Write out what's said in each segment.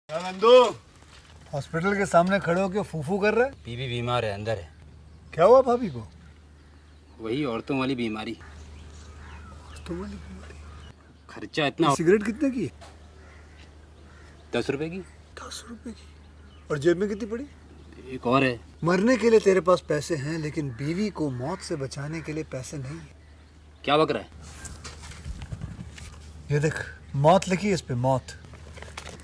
Nandu hospital के सामने खड़े होकर फूफू कर रहा है। बीवी बीमार है, अंदर है। क्या हुआ भाभी को? वही औरतों वाली बीमारी। औरतों वाली बीमारी? खर्चा इतना। सिगरेट कितने की? 10 रुपए की। 10 रुपए की? और जेब में कितनी पड़ी? एक और है। मरने के लिए तेरे पास पैसे हैं, लेकिन बीवी को मौत से बचाने के लिए पैसे नहीं है। क्या बक रहा है? ये देख, मौत लिखी है इस पे, मौत।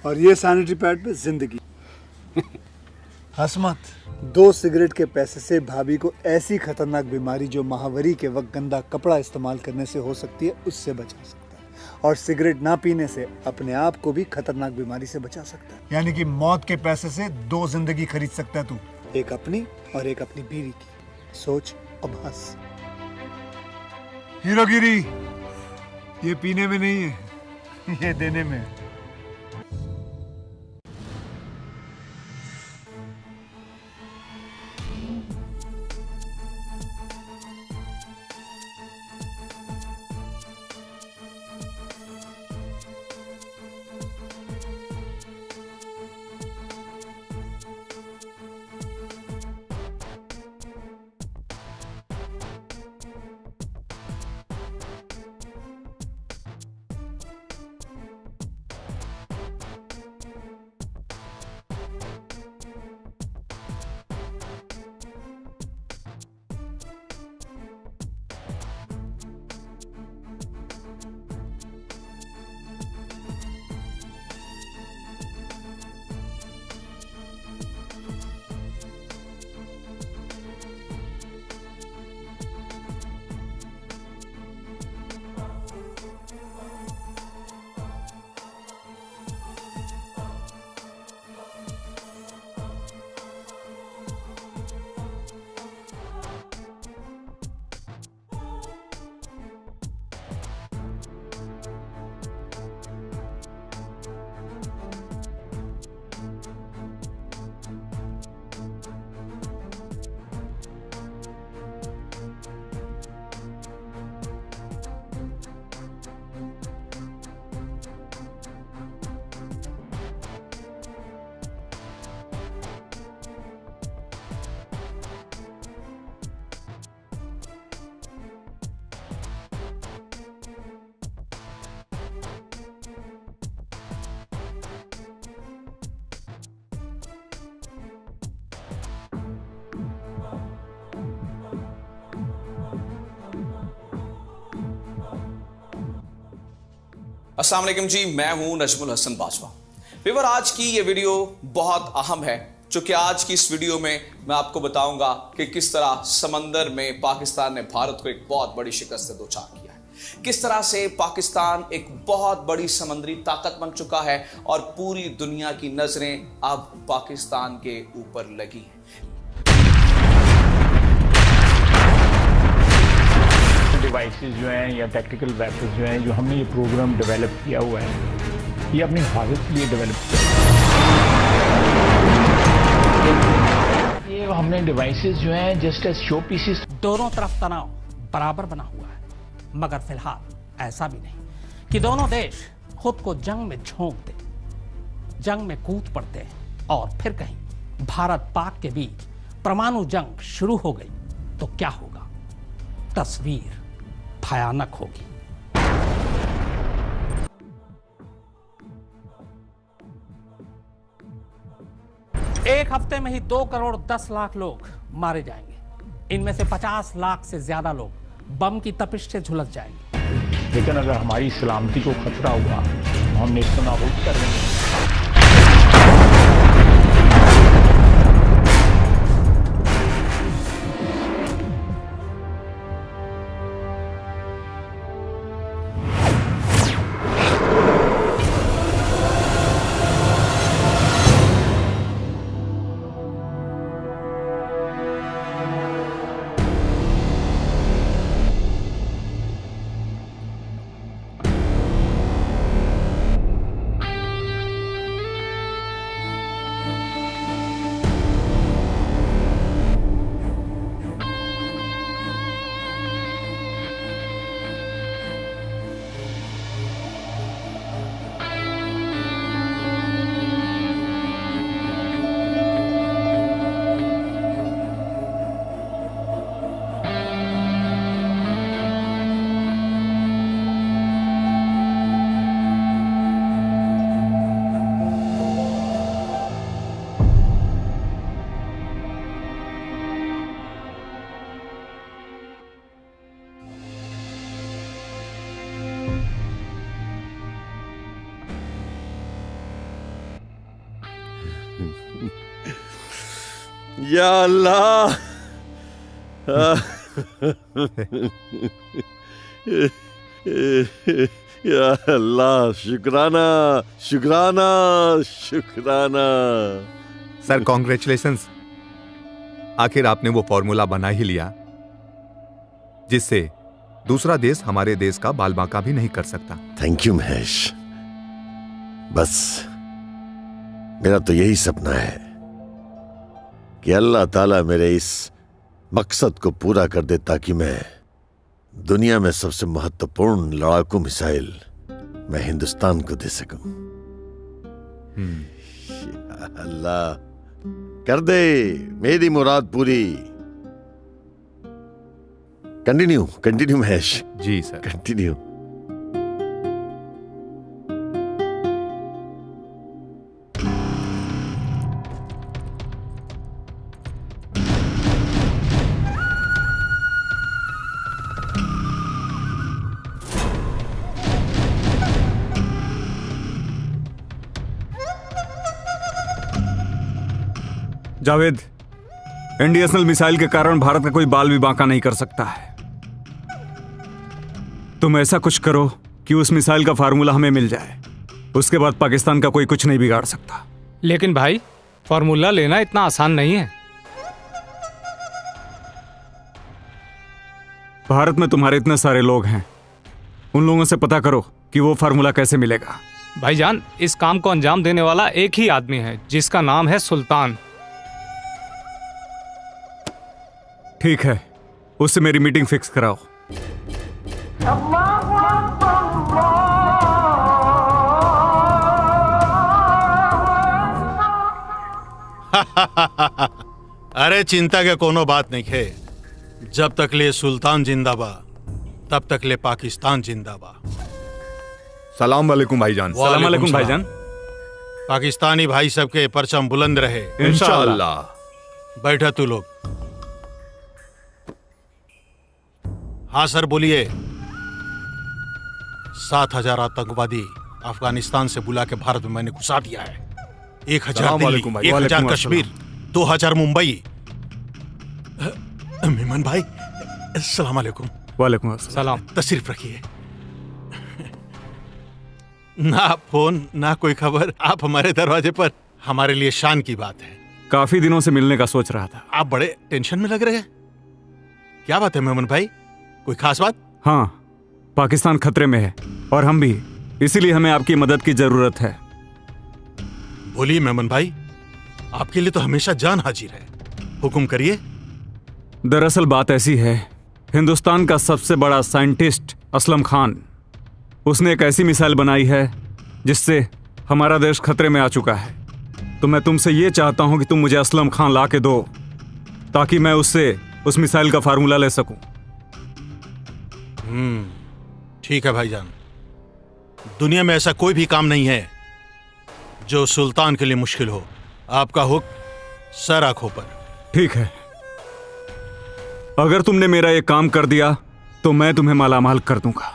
और ये सैनिटरी पैड पे जिंदगी। हंस मत। 2 सिगरेट के पैसे से भाभी को ऐसी खतरनाक बीमारी जो महावरी के वक्त गंदा कपड़ा इस्तेमाल करने से हो सकती है, उससे बचा सकता है। और सिगरेट ना पीने से अपने आप को भी खतरनाक बीमारी से बचा सकता है। यानी कि मौत के पैसे से 2 जिंदगी खरीद सकता है तू, एक अपनी और एक अपनी बीवी की। सोच अब हंस। हीरोगिरी ये पीने में नहीं है, ये देने में है। अस्सलाम वालेकुम जी, मैं हूं नजमुल हसन बाजवा। व्यूअर, आज की ये वीडियो बहुत अहम है, क्योंकि आज की इस वीडियो में मैं आपको बताऊंगा कि किस तरह समंदर में पाकिस्तान ने भारत को एक बहुत बड़ी शिकस्त से दो चार किया है, किस तरह से पाकिस्तान एक बहुत बड़ी समुद्री ताकत बन चुका है और पूरी दुनिया की नजरें अब पाकिस्तान के ऊपर लगी हैं। डिवाइसेस जो हैं या टैक्टिकल वेपन्स जो हैं, जो हमने ये प्रोग्राम डेवलप किया हुआ है, ये अपनी हिफाजत के लिए डेवलप किया है। ये हमने डिवाइसेस जो हैं जस्ट एज शो पीसेस। दोनों तरफ तनाव बराबर बना हुआ है, मगर फिलहाल ऐसा भी नहीं कि दोनों देश खुद को जंग में झोंक दे, जंग में कूद पड़ते हैं और फिर कहीं भारत पाक के बीच परमाणु जंग शुरू हो गई तो क्या होगा? तस्वीर भयानक होगी। एक हफ्ते में ही 2 करोड़ 10 लाख लोग मारे जाएंगे। इनमें से 50 लाख से ज्यादा लोग बम की तपिश से झुलस जाएंगे। लेकिन अगर हमारी सलामती को खतरा हुआ तो हम नेस्तनाबूद कर देंगे। या अल्लाह। या अल्लाह, शुक्राना शुक्राना शुक्राना। सर कॉन्ग्रेचुलेशंस, आखिर आपने वो फॉर्मूला बना ही लिया जिससे दूसरा देश हमारे देश का बालबांका भी नहीं कर सकता। Thank you Mahesh. बस मेरा तो यही सपना है कि अल्लाह ताला मेरे इस मकसद को पूरा कर दे ताकि मैं दुनिया में सबसे महत्वपूर्ण लड़ाकू मिसाइल मैं हिंदुस्तान को दे सकूं। या अल्लाह कर दे मेरी मुराद पूरी। Continue continue Mahesh. जी सर। कंटिन्यू। जावेद, एंटी मिसाइल के कारण भारत का कोई बाल भी बांका नहीं कर सकता है। तुम ऐसा कुछ करो कि उस मिसाइल का फार्मूला हमें मिल जाए, उसके बाद पाकिस्तान का कोई कुछ नहीं बिगाड़ सकता। लेकिन भाई, फार्मूला लेना इतना आसान नहीं है। भारत में तुम्हारे इतने सारे लोग हैं, उन लोगों से पता करो कि वो फार्मूला कैसे मिलेगा। भाईजान, इस काम को अंजाम देने वाला एक ही आदमी है जिसका नाम है सुल्तान। ठीक है, उससे मेरी मीटिंग फिक्स कराओ। अरे चिंता के कोनो बात नहीं है। जब तक ले सुल्तान जिंदाबा तब तक ले पाकिस्तान जिंदाबा। सलाम वालेकुम भाईजान। सलाम वालेकुम भाईजान। पाकिस्तानी भाई सबके परचम बुलंद रहे इंशाअल्लाह। बैठा तू लोग। हाँ सर बोलिए। 7,000 आतंकवादी अफगानिस्तान से बुला के भारत में मैंने घुसा दिया है। 1,000 दिल्ली, 1,000 कश्मीर, 2,000 मुंबई। मेमन भाई, अस्सलाम वालेकुम। वालेकुम सलाम। तशरीफ रखिए। ना फोन ना कोई खबर, आप हमारे दरवाजे पर, हमारे लिए शान की बात है। काफी दिनों से मिलने का सोच रहा था। आप बड़े टेंशन में लग रहे हैं, क्या बात है मेमन भाई? कोई खास बात? हाँ, पाकिस्तान खतरे में है और हम भी, इसीलिए हमें आपकी मदद की जरूरत है। बोलिए मेमन भाई, आपके लिए तो हमेशा जान हाजिर है, हुक्म करिए। दरअसल बात ऐसी है, हिंदुस्तान का सबसे बड़ा साइंटिस्ट असलम खान, उसने एक ऐसी मिसाइल बनाई है जिससे हमारा देश खतरे में आ चुका है। तो मैं तुमसे ये चाहता हूं कि तुम मुझे असलम खान ला के दो ताकि मैं उससे उस मिसाइल का फार्मूला ले सकूं। ठीक है भाईजान। दुनिया में ऐसा कोई भी काम नहीं है जो सुल्तान के लिए मुश्किल हो। आपका हुक्म सर आंखों पर। ठीक है, अगर तुमने मेरा ये काम कर दिया तो मैं तुम्हें मालामाल कर दूंगा।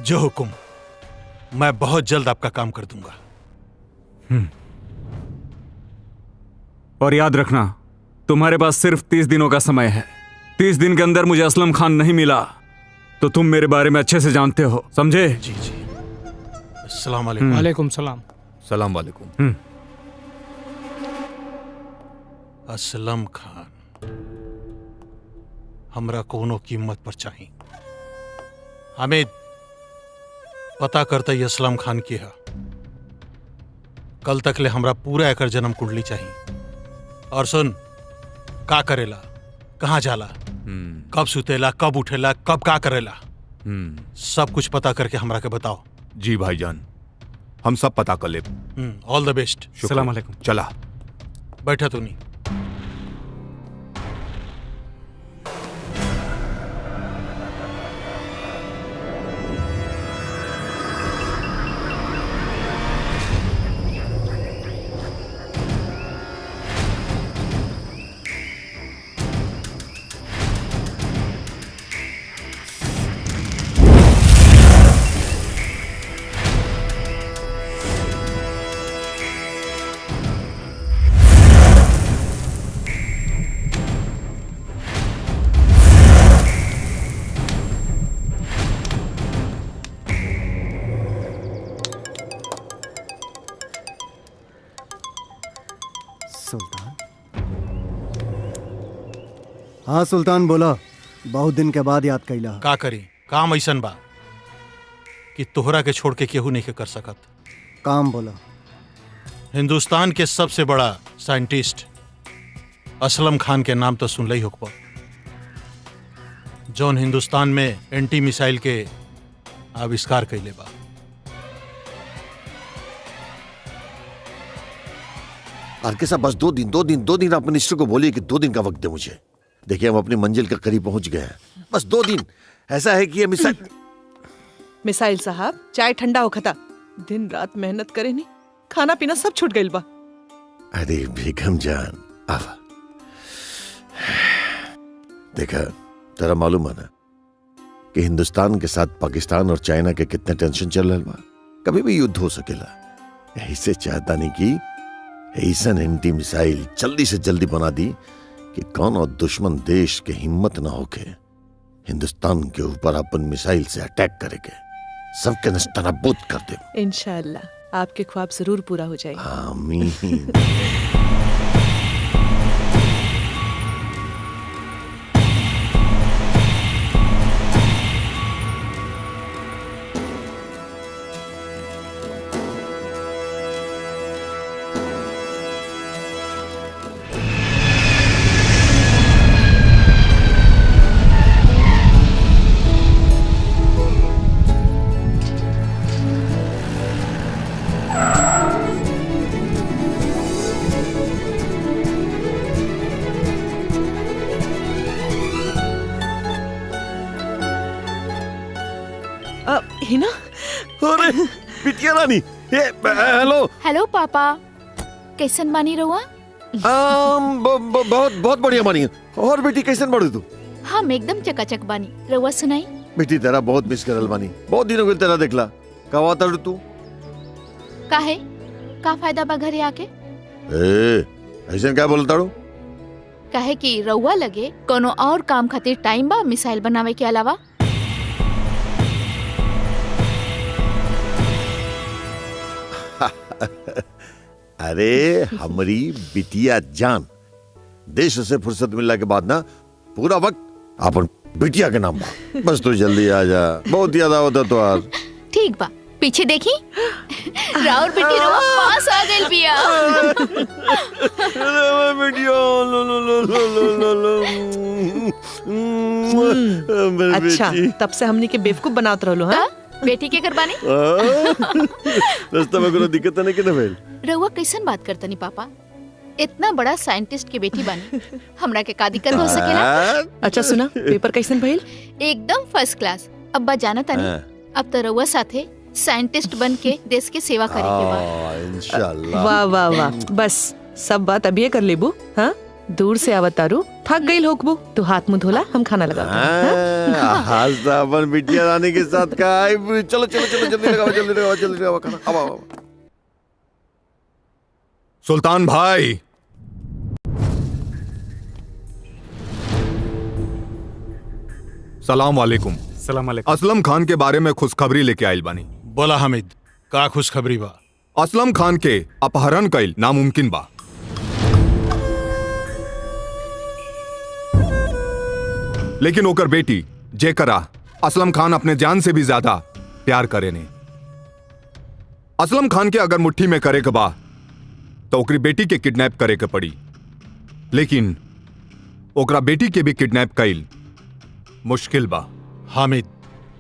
जो हुक्म, मैं बहुत जल्द आपका काम कर दूंगा। और याद रखना, तुम्हारे पास सिर्फ 30 दिनों का समय है। 30 दिन के अंदर मुझे असलम खान नहीं मिला तो तुम मेरे बारे में अच्छे से जानते हो, समझे? जी जी। अस्सलाम वालेकुम। वालेकुम सलाम। सलाम वालेकुम। असलम खान हमरा कोनो कीमत पर चाहिए। हमें पता करता ही असलम खान की है। कल तक ले हमरा पूरा एकर जन्म कुंडली चाहिए। और सुन, का करेला, कहाँ जाला, कब सुतेला, कब उठेला, कब का करेला, सब कुछ पता करके हमरा के बताओ। जी भाईजान, हम सब पता कर ले। ऑल द बेस्ट। सलाम वालेकुम। चला बैठा तू नहीं। हाँ सुल्तान बोला, बहुत दिन के बाद याद कैला। का करी, काम ऐसन बा कि तोहरा के छोड़ के केहू नहीं के कर सकत। काम बोला। हिंदुस्तान के सबसे बड़ा साइंटिस्ट असलम खान के नाम तो सुन ही होगा, जौन हिंदुस्तान में एंटी मिसाइल के आविष्कार कैले बा। आरके साहब बस 2 दिन आप मिनिस्टर को बोलिए कि 2 दिन का वक्त दे मुझे। देखिए हम अपनी मंजिल के करीब पहुंच गए हैं, बस 2 दिन। ऐसा है कि ये मिसाइल साहब चाय ठंडा हो खता, दिन रात मेहनत करे नहीं, खाना पीना सब छूट गइल बा। अरे बेगम जान आवा, देखा तेरा मालूम है ना कि हिंदुस्तान के साथ पाकिस्तान और चाइना के कितने टेंशन चल रहा बा। कभी भी युद्ध हो सकेला, यही से चाहता नहीं कि ऐसा एंटी मिसाइल जल्दी से जल्दी बना दी कि कौन और दुश्मन देश के हिम्मत ना होके हिंदुस्तान के ऊपर अपन मिसाइल से अटैक करेंगे, सबके नस्तनाबूद कर दे। इंशाअल्लाह आपके ख्वाब जरूर पूरा हो जाएंगे। आमीन। हिना, अरे बिटिया रानी, हेलो। हेलो पापा, कैसन बानी रहुआ? बहुत बढ़िया बानी। और बेटी कैसन बाड़ू तू? हम एकदम चकाचक बानी। रहुआ सुनाई? बेटी तेरा बहुत मिस करल बानी, बहुत दिनों के तेरा देखला। कहवा ताड़ू तू? काहे? का फायदा बा घरे आके? ऐसा क्या बोलताड़ू? काहे कि रहुआ लगे कोनो और काम खातिर टाइम बा मिसाइल बनावे के अलावा? अरे हमारी बिटिया जान, देश से फुर्सत मिलने के बाद ना पूरा वक्त अपन बिटिया के नाम बा। बस तू जल्दी आ जा, बहुत याद आवता तो यार। ठीक बा, पीछे देखी राउर बेटी रवा पास आ गइल बिया। अच्छा, तब से हमनी के बेवकूफ बनावत रहलो। हां बेटी के करबानी रास्ता में कोनो दिक्कत नहीं के ना भेल। रहुआ कैसन बात करतनी पापा? इतना बड़ा साइंटिस्ट के बेटी बानी, हमरा के का दिक्कत हो सकेला? अच्छा सुना, पेपर कैसन भइल? एकदम फर्स्ट क्लास। अब्बा जाना तानी, अब तो रहुआ साथे साइंटिस्ट बन के देश के सेवा करे के बा। इंशाल्लाह। वाह वाह वाह, बस सब बात अभी कर लेबू। हाँ दूर से आवतारू, थक गई होकबू, तू हाथ मुंह धोला, हम खाना लगाते हां अपन बिटिया रानी के साथ का। चलो चलो चलो जल्दी लगाओ खाना। अब सुल्तान भाई, सलाम वालेकुम। सलाम वालेकुम। असलम खान के बारे में खुशखबरी लेके आइल बानी। बोला हामिद, का खुशखबरी बा? असलम खान के अपहरण कइल नामुमकिन बा। लेकिन ओकर बेटी जेकरा असलम खान अपने जान से भी ज्यादा प्यार करे ने, असलम खान के अगर मुट्ठी में करे के बा तो ओकरी बेटी के किडनैप करे के पड़ी। लेकिन ओकरा बेटी के भी किडनैप कइल मुश्किल बा। हामिद,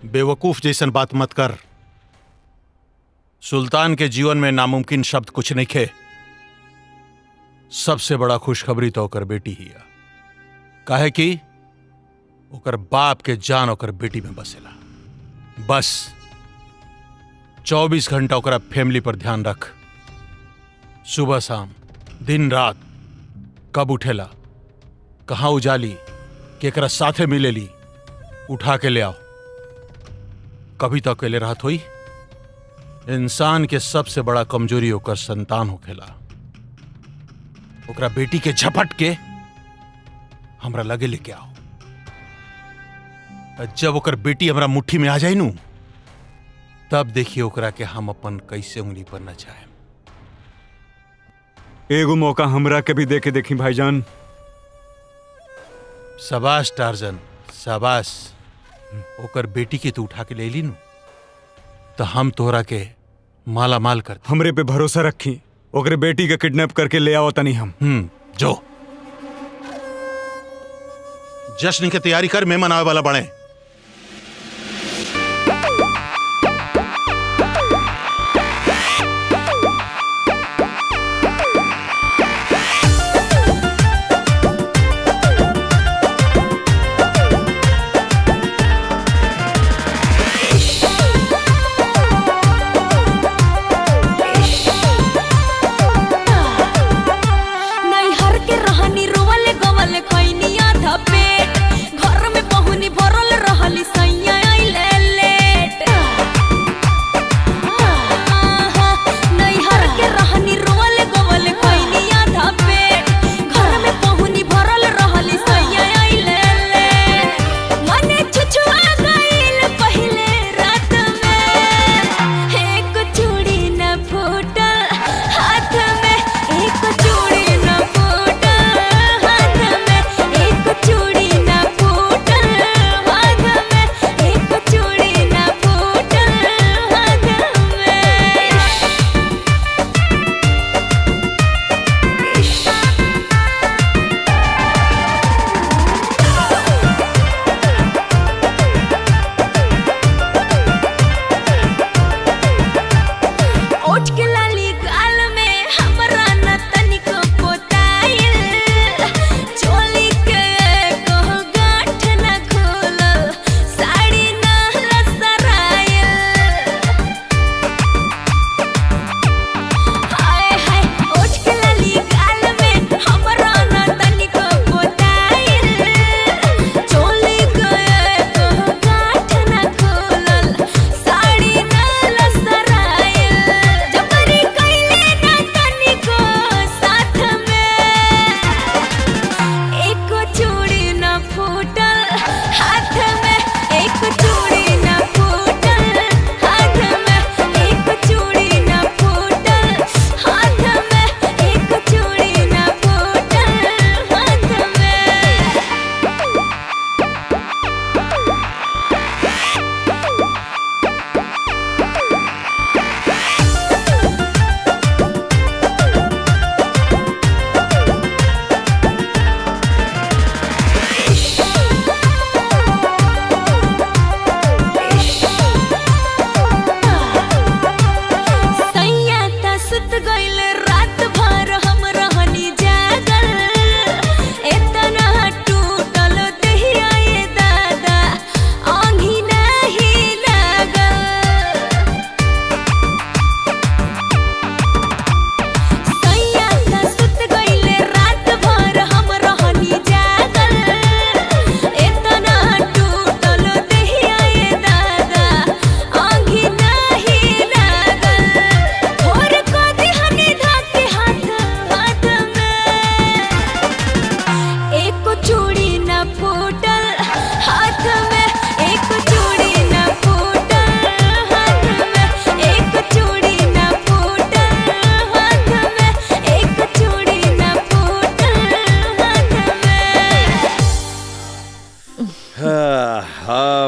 बेवकूफ जैसन बात मत कर। सुल्तान के जीवन में नामुमकिन शब्द कुछ नहीं खे। सबसे बड़ा खुशखबरी तो ओकर बेटी ही है। काहे कि ओकर बाप के जान ओकर बेटी में बसेला। बस 24 घंटा ओकरा फैमिली पर ध्यान रख। सुबह शाम, दिन रात, कब उठेला, कहां उजाली, केकरा साथे मिलेली, उठा के ले आओ। कभी तो अकेले राहत हुई। इंसान के सबसे बड़ा कमजोरी ओकर संतान होखेला। ओकरा बेटी के झपट के हमरा लगे लेके आओ। जब ओकर बेटी हमरा मुट्ठी में आ जाए नू, तब देखिए ओकरा के हम अपन कैसे उंगली पर न चाहे। एगो मौका हमरा के भी देके देखी भाईजान। शाबाश टार्जन, शाबाश। ओकर बेटी के तू उठा के ले ली नु तो हम तोहरा के माला माल कर। हमरे पे भरोसा रखी, ओकरे बेटी के किडनैप करके ले आओ तनी हम। जो जश्न की तैयारी कर, मेहमान आवे वाला बने।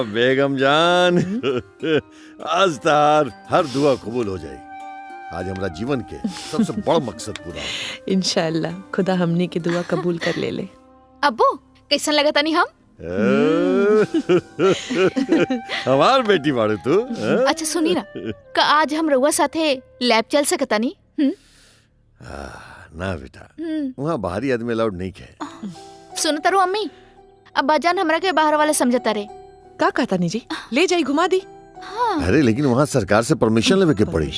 बेगम जान आज तार हर दुआ कबूल हो जाए। आज हमारा जीवन के सबसे बड़ा मकसद पूरा हो। इंशाअल्लाह खुदा हमनी की दुआ कबूल कर ले ले। अब्बू कैसन लगा तनी हम? हमार बेटी बाड़े तू। अच्छा सुनी ना, का आज हम रउआ साथे लैब चल सकता नी? ना बेटा, वहाँ बाहरी आदमी अलाउड नहीं है। सुन तारू अम्मी, अब्बा जान हमरा के बाहर वाले समझता रे। का कहता नी जी, ले जाई घुमा दी। हाँ। अरे लेकिन वहाँ सरकार से परमिशन लेवे के पड़ी।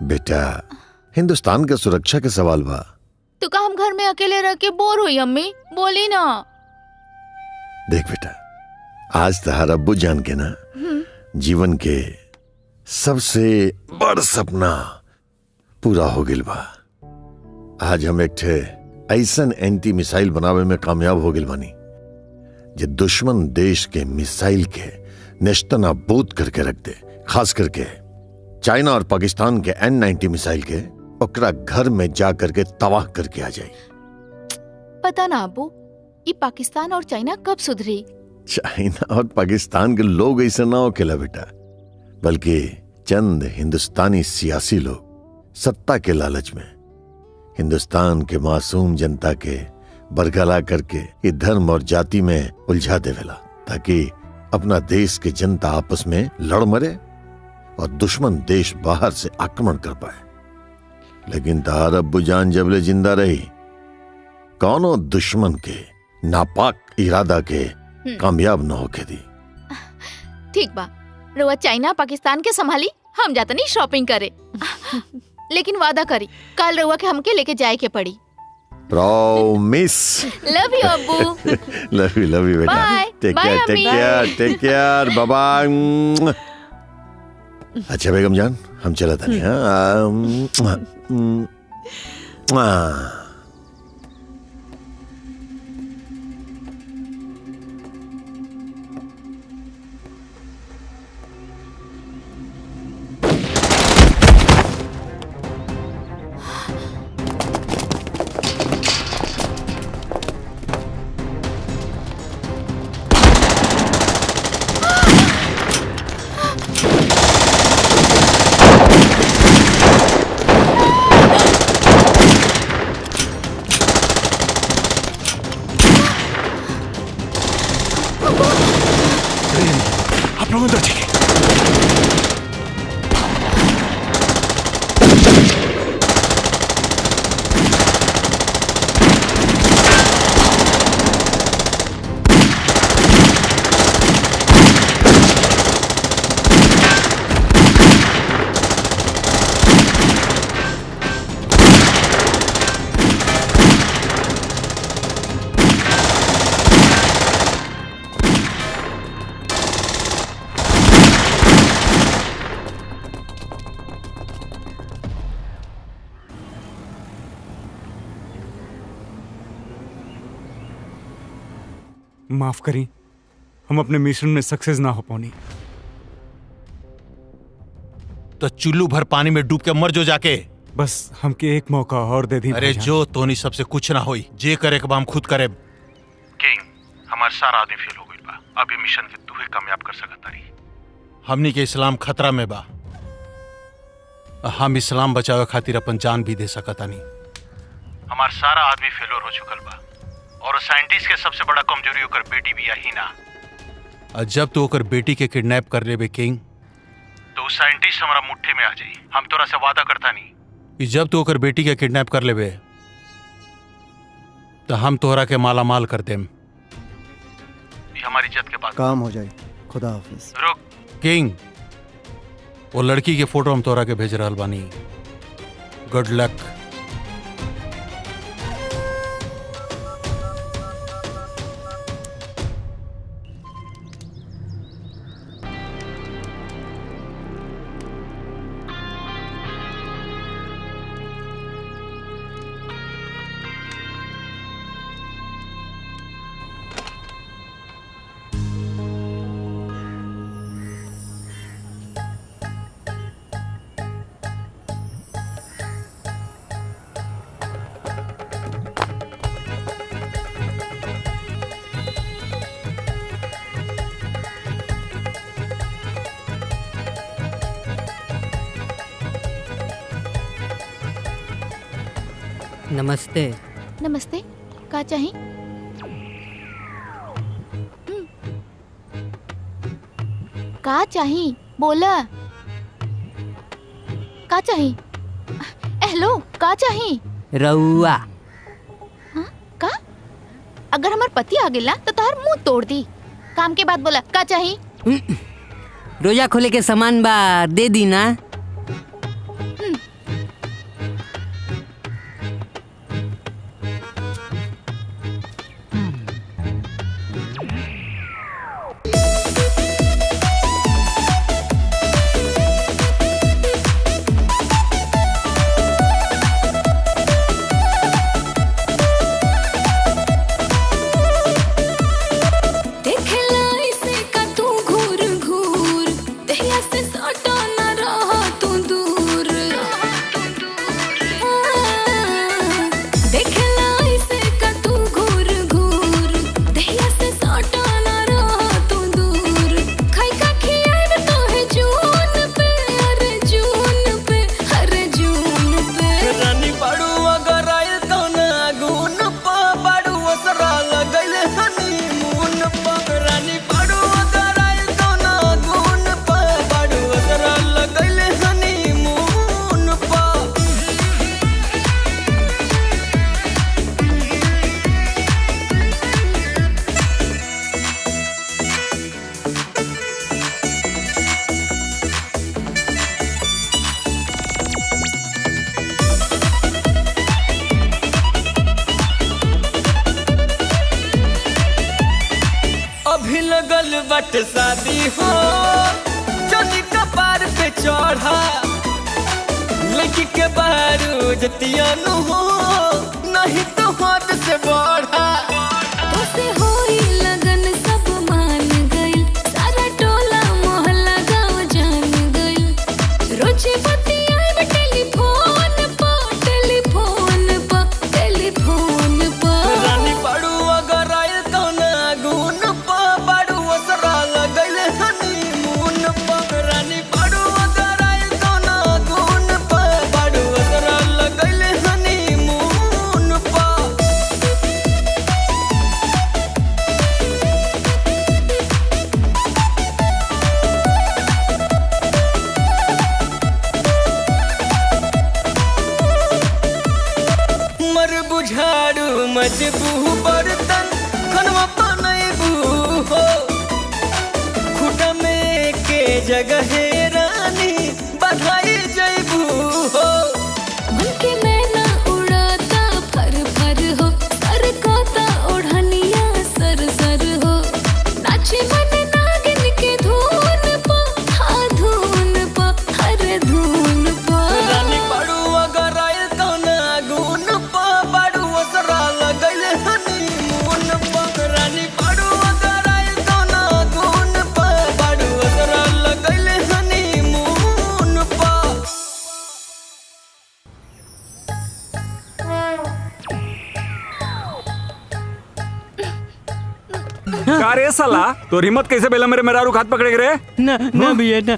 बेटा हिंदुस्तान के सुरक्षा के सवाल बा। तो का हम घर में अकेले रह के बोर हुई अम्मी? बोली ना। देख बेटा, आज तहार अब्बू जान के ना जीवन के सबसे बड़ सपना पूरा हो गिल बा। आज हम एक ठे ऐसन एंटी मिसाइल बनावे में कामयाब हो गिल बानी जे दुश्मन देश के मिसाइल के नेस्तनाबूद करके रख दे। खास करके चाइना और पाकिस्तान के N-90 मिसाइल के ओकरा घर में जा करके तबाह करके आ जाए। पता ना अब्बू, कि पाकिस्तान और चाइना कब सुधरी? चाइना और पाकिस्तान के लोग ऐसे ना हो केला बेटा, बल्कि चंद हिंदुस्तानी सियासी लोग सत्ता के लालच में हिंदुस्तान के मासूम जनता के बरगला करके ये धर्म और जाति में उलझा देवेला, ताकि अपना देश के जनता आपस में लड़ मरे और दुश्मन देश बाहर से आक्रमण कर पाए। लेकिन तार अब्बू जान जबले जिंदा रही, कौनो दुश्मन के नापाक इरादा के कामयाब न होके दी। ठीक बा, रउआ चाइना पाकिस्तान के संभाली, हम जाता नहीं शॉपिंग करे। लेकिन वादा करी कल रउआ के हमके लेके जाए के पड़ी। प्रॉमिस। लव यू अब्बू। लव यू बेटा। Bye. Take Bye, care, take care, bye bye. अच्छा बेगम जान, हम चला था नहीं। हाँ। आप लोग अंदर जाइए। माफ करी, हम अपने मिशन में सक्सेस ना हो पानी। तो चुल्लू भर पानी में डूब के मर जो जाके। बस हमके एक मौका और दे दी। अरे जो तोनी सबसे कुछ ना होई, जे करे के हम खुद करे। किंग, हमार सारा आदमी फेल हो गइल बा। अब ये मिशन के तू ही कामयाब कर सकत तारी। हमनी के इस्लाम खतरा में बा। हम इस्लाम बचावे खातिर अपन जान भी दे सकतानी। हमार सारा आदमी फेलोर हो चुकल बा और साइंटिस्ट के सबसे बड़ा कमजोरी ओकर बेटी भी यही ना। जब तू ओकर बेटी के किडनैप कर लेबे किंग, तो साइंटिस्ट हमारा मुट्ठी में आ जाई। हम तोरा से वादा करता नहीं कि जब तू ओकर बेटी के किडनैप कर लेबे तो हम तोहरा के माला माल कर देम। ये हमारी इज्जत के बात। काम हो जाए। खुदा हाफिज। रुक किंग, वो लड़की के फोटो हम तोरा के भेज रहल बानी। Good luck. नमस्ते। नमस्ते, का चाही? का चाही बोला। का चाही? हेलो, का चाही? रउआ। हाँ? का? अगर हमार पति आ गेला तो तोहर मुंह तोड़ दी। काम के बाद बोला, का चाही? रोजा खोले के सामान बा, दे दी ना। देखला इसे का तू घूर घूर, दहिया से सटा न रहा बाटे शादी हो जनी कपार पे चढ़ा लड़की के बारू जतिया नु हो नहीं तो हाथ से बढ़ा तो से होई लगन सब मान गइल सारा टोला मोहल्ला गांव जान गइल रोजे बतियाए में टेलीफोन पर रानी पड़ू अगर आयल तो ना गुन पा बड़ू असरा लगल हनीमून पर रानी पड़ू अगर आयल तो ना गुन पा बड़ू असरा लगल हनीमून पर मर बुझाड़ू मजबू बर्तन खनवा बनैबू हो खुटा में के जगह रानी बधाई जैबू हो मन के नैना उड़ाता फर फर हो सर कोता ओढ़निया सर सर हो नाचे मन नागिन के धून पा हाँ धून पा हर धून पा रानी पड़ू अगर आयल तो ना गुन पा बड़ू असरा लगल हनीमून पर रानी पड़ू अगर आयल तो ना गुन पा बड़ू असरा लगल हनीमून पर का रे साला तो हिम्मत कैसे बेला मेरे मेरा रुख हाथ पकड़े रे ना ना भैया ना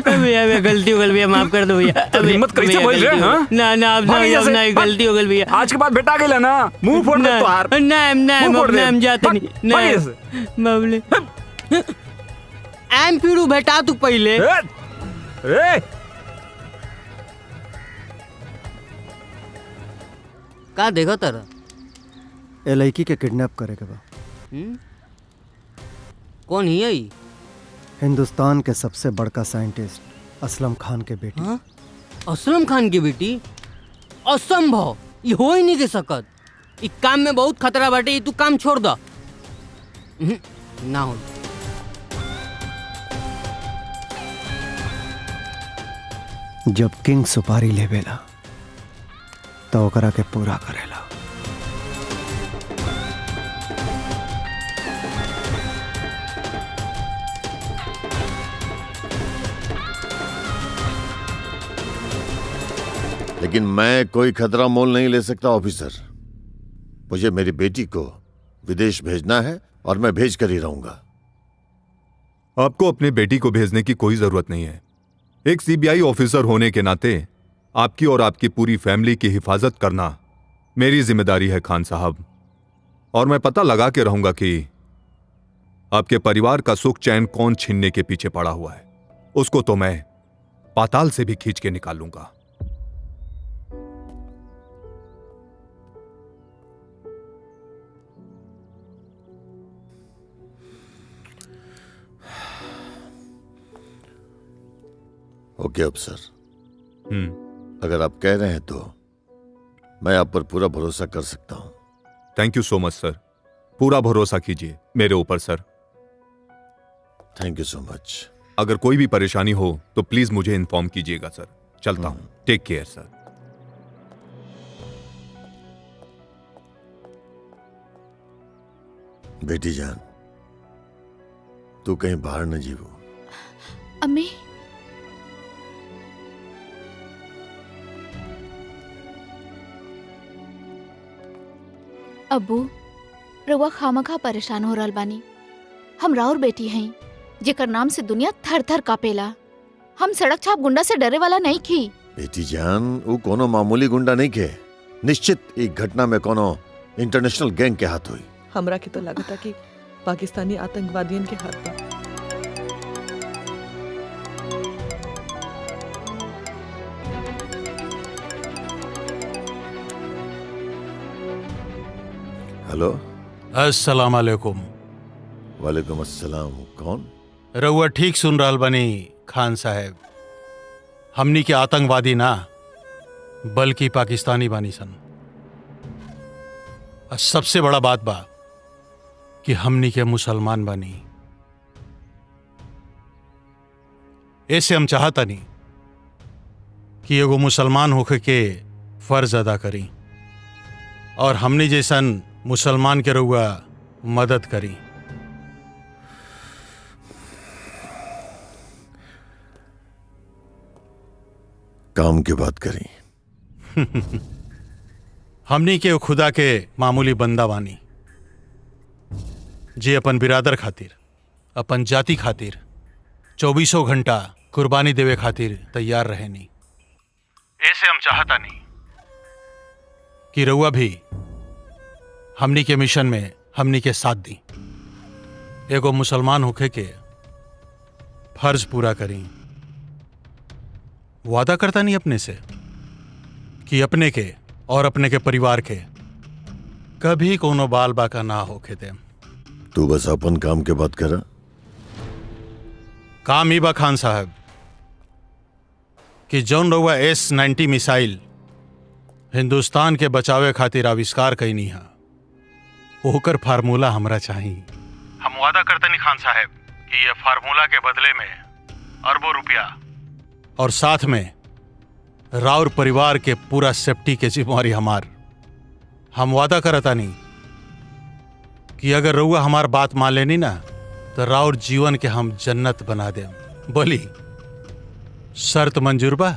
भैया भैया गलती हो गई भैया माफ कर दो भैया तो हिम्मत कैसे बोल रहे हां ना ना अब ना गलती हो गई भैया आज के बाद बेटा गेला ना मुंह फोड़ दे तो हार ना ना हम जाते नहीं ना बाबले एम फिरू बेटा तू पहले रे का देखो तारा ए लड़की के किडनैप करे के बा। कौन ही है ई? हिंदुस्तान के सबसे बड़का साइंटिस्ट असलम खान के बेटी। हाँ? असलम खान की बेटी? असंभव, ये हो ही नहीं के सकत। इस काम में बहुत खतरा बाटे, ये तू काम छोड़ दो। ना हो। जब किंग सुपारी लेवेला तो ओकरा के पूरा करेला। लेकिन मैं कोई खतरा मोल नहीं ले सकता ऑफिसर। मुझे मेरी बेटी को विदेश भेजना है और मैं भेज कर ही रहूंगा। आपको अपने बेटी को भेजने की कोई जरूरत नहीं है। एक सीबीआई ऑफिसर होने के नाते आपकी और आपकी पूरी फैमिली की हिफाजत करना मेरी जिम्मेदारी है खान साहब। और मैं पता लगा के रहूंगा कि आपके परिवार का सुख चैन कौन छीनने के पीछे पड़ा हुआ है। उसको तो मैं पाताल से भी खींच के निकालूंगा। ओके अफसर, अगर आप कह रहे हैं तो मैं आप पर पूरा भरोसा कर सकता हूं। थैंक यू सो मच सर। पूरा भरोसा कीजिए मेरे ऊपर सर। थैंक यू सो मच। अगर कोई भी परेशानी हो तो प्लीज मुझे इन्फॉर्म कीजिएगा सर। चलता हूं। टेक केयर सर। बेटी जान, तू कहीं बाहर न जीवो। अम्मी, अब्बू रउआ खामखा परेशान हो रहल बानी। हम राउर बेटी हैं जेकर नाम से दुनिया थर थर कापेला। हम सड़क छाप गुंडा से डरे वाला नहीं खी। बेटी जान, वो कोनो मामूली गुंडा नहीं के। निश्चित एक घटना में कोनो इंटरनेशनल गैंग के हाथ हुई। हमरा के तो लगता कि पाकिस्तानी आतंकवादियों के हाथ में। हेलो, अस्सलाम वालेकुम। वालेकुम अस्सलाम। कौन? रउआ ठीक सुन रहल बनी खान साहब। हमनी के आतंकवादी ना बल्कि पाकिस्तानी बानी सन। सबसे बड़ा बात बा कि हमनी के मुसलमान बनी। ऐसे हम चाहता नहीं कि एगो मुसलमान होके के फर्ज अदा करी और हमनी जैसन मुसलमान के रउआ मदद करी। काम की बात करी। हमनी के खुदा के मामूली बंदा बानी जे अपन बिरादर खातिर, अपन जाति खातिर 24 घंटा कुर्बानी देवे खातिर तैयार रहेनी। ऐसे हम चाहता नहीं कि रउआ भी हमनी के मिशन में हमनी के साथ दी, एगो मुसलमान होके के फर्ज पूरा करी। वादा करता नहीं अपने से कि अपने के और अपने के परिवार के कभी कोनो बाल बाका ना होके दे। तू बस अपन काम के बात करा। काम ही बा खान साहब कि जौन रउआ S-90 मिसाइल हिंदुस्तान के बचावे खातिर आविष्कार कईनी है, ओकर फार्मूला हमरा चाहिए। हम वादा करते नहीं खान साहब कि ये फार्मूला के बदले में अरबों रुपया और साथ में राउर परिवार के पूरा सेफ्टी के जिम्मेवारी हमार। हम वादा करता नहीं कि अगर रउआ हमार बात मान लेनी ना तो राउर जीवन के हम जन्नत बना दें। बोली शर्त मंजूर बा?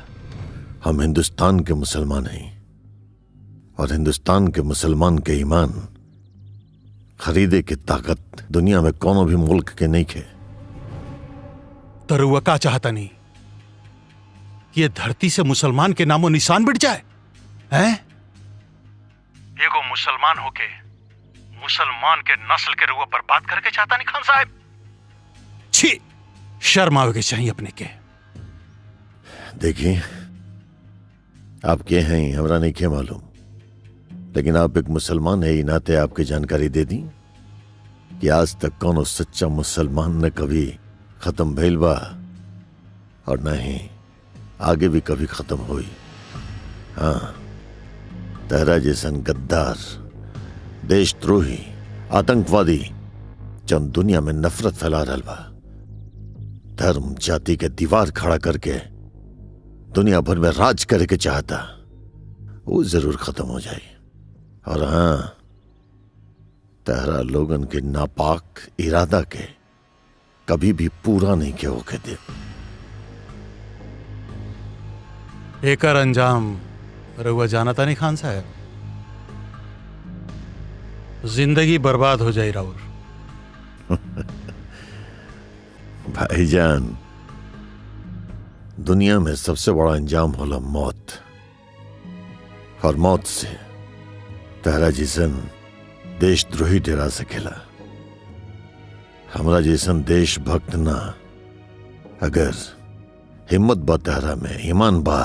हम हिंदुस्तान के मुसलमान हैं और हिंदुस्तान के मुसलमान के ईमान खरीदे की ताकत दुनिया में कोनो भी मुल्क के नहीं खे। तो रउआ का चाहता नहीं कि ये धरती से मुसलमान के नामो निशान मिट जाए हैं? एगो मुसलमान होके मुसलमान के नस्ल के रउआ बर्बाद करके चाहता नहीं खान साहब? छी, शर्म आवे के चाहिए अपने के। देखिए, आप के हैं हमरा नहीं के मालूम, लेकिन आप एक मुसलमान है, नाते आपकी जानकारी दे दी कि आज तक कौन सच्चा मुसलमान न कभी खत्म भइल बा और न ही आगे भी कभी खत्म हुई। हाँ, तेरा जैसन गद्दार, देशद्रोही, आतंकवादी जन दुनिया में नफरत फैला रहा बा, धर्म जाति के दीवार खड़ा करके दुनिया भर में राज करे के चाहता, वो जरूर खत्म हो जाए। और हाँ, तेरा लोगन के नापाक इरादा के कभी भी पूरा नहीं के होके दे। एकर अंजाम रउआ जानता नहीं खान साहब? जिंदगी बर्बाद हो जाए राउर। भाईजान, दुनिया में सबसे बड़ा अंजाम होला मौत, और मौत से तेरा जैसन देशद्रोही डरा सकेला। हमरा जैसन देशभक्त ना, अगर हिम्मत बा तेरा में, ईमान बा,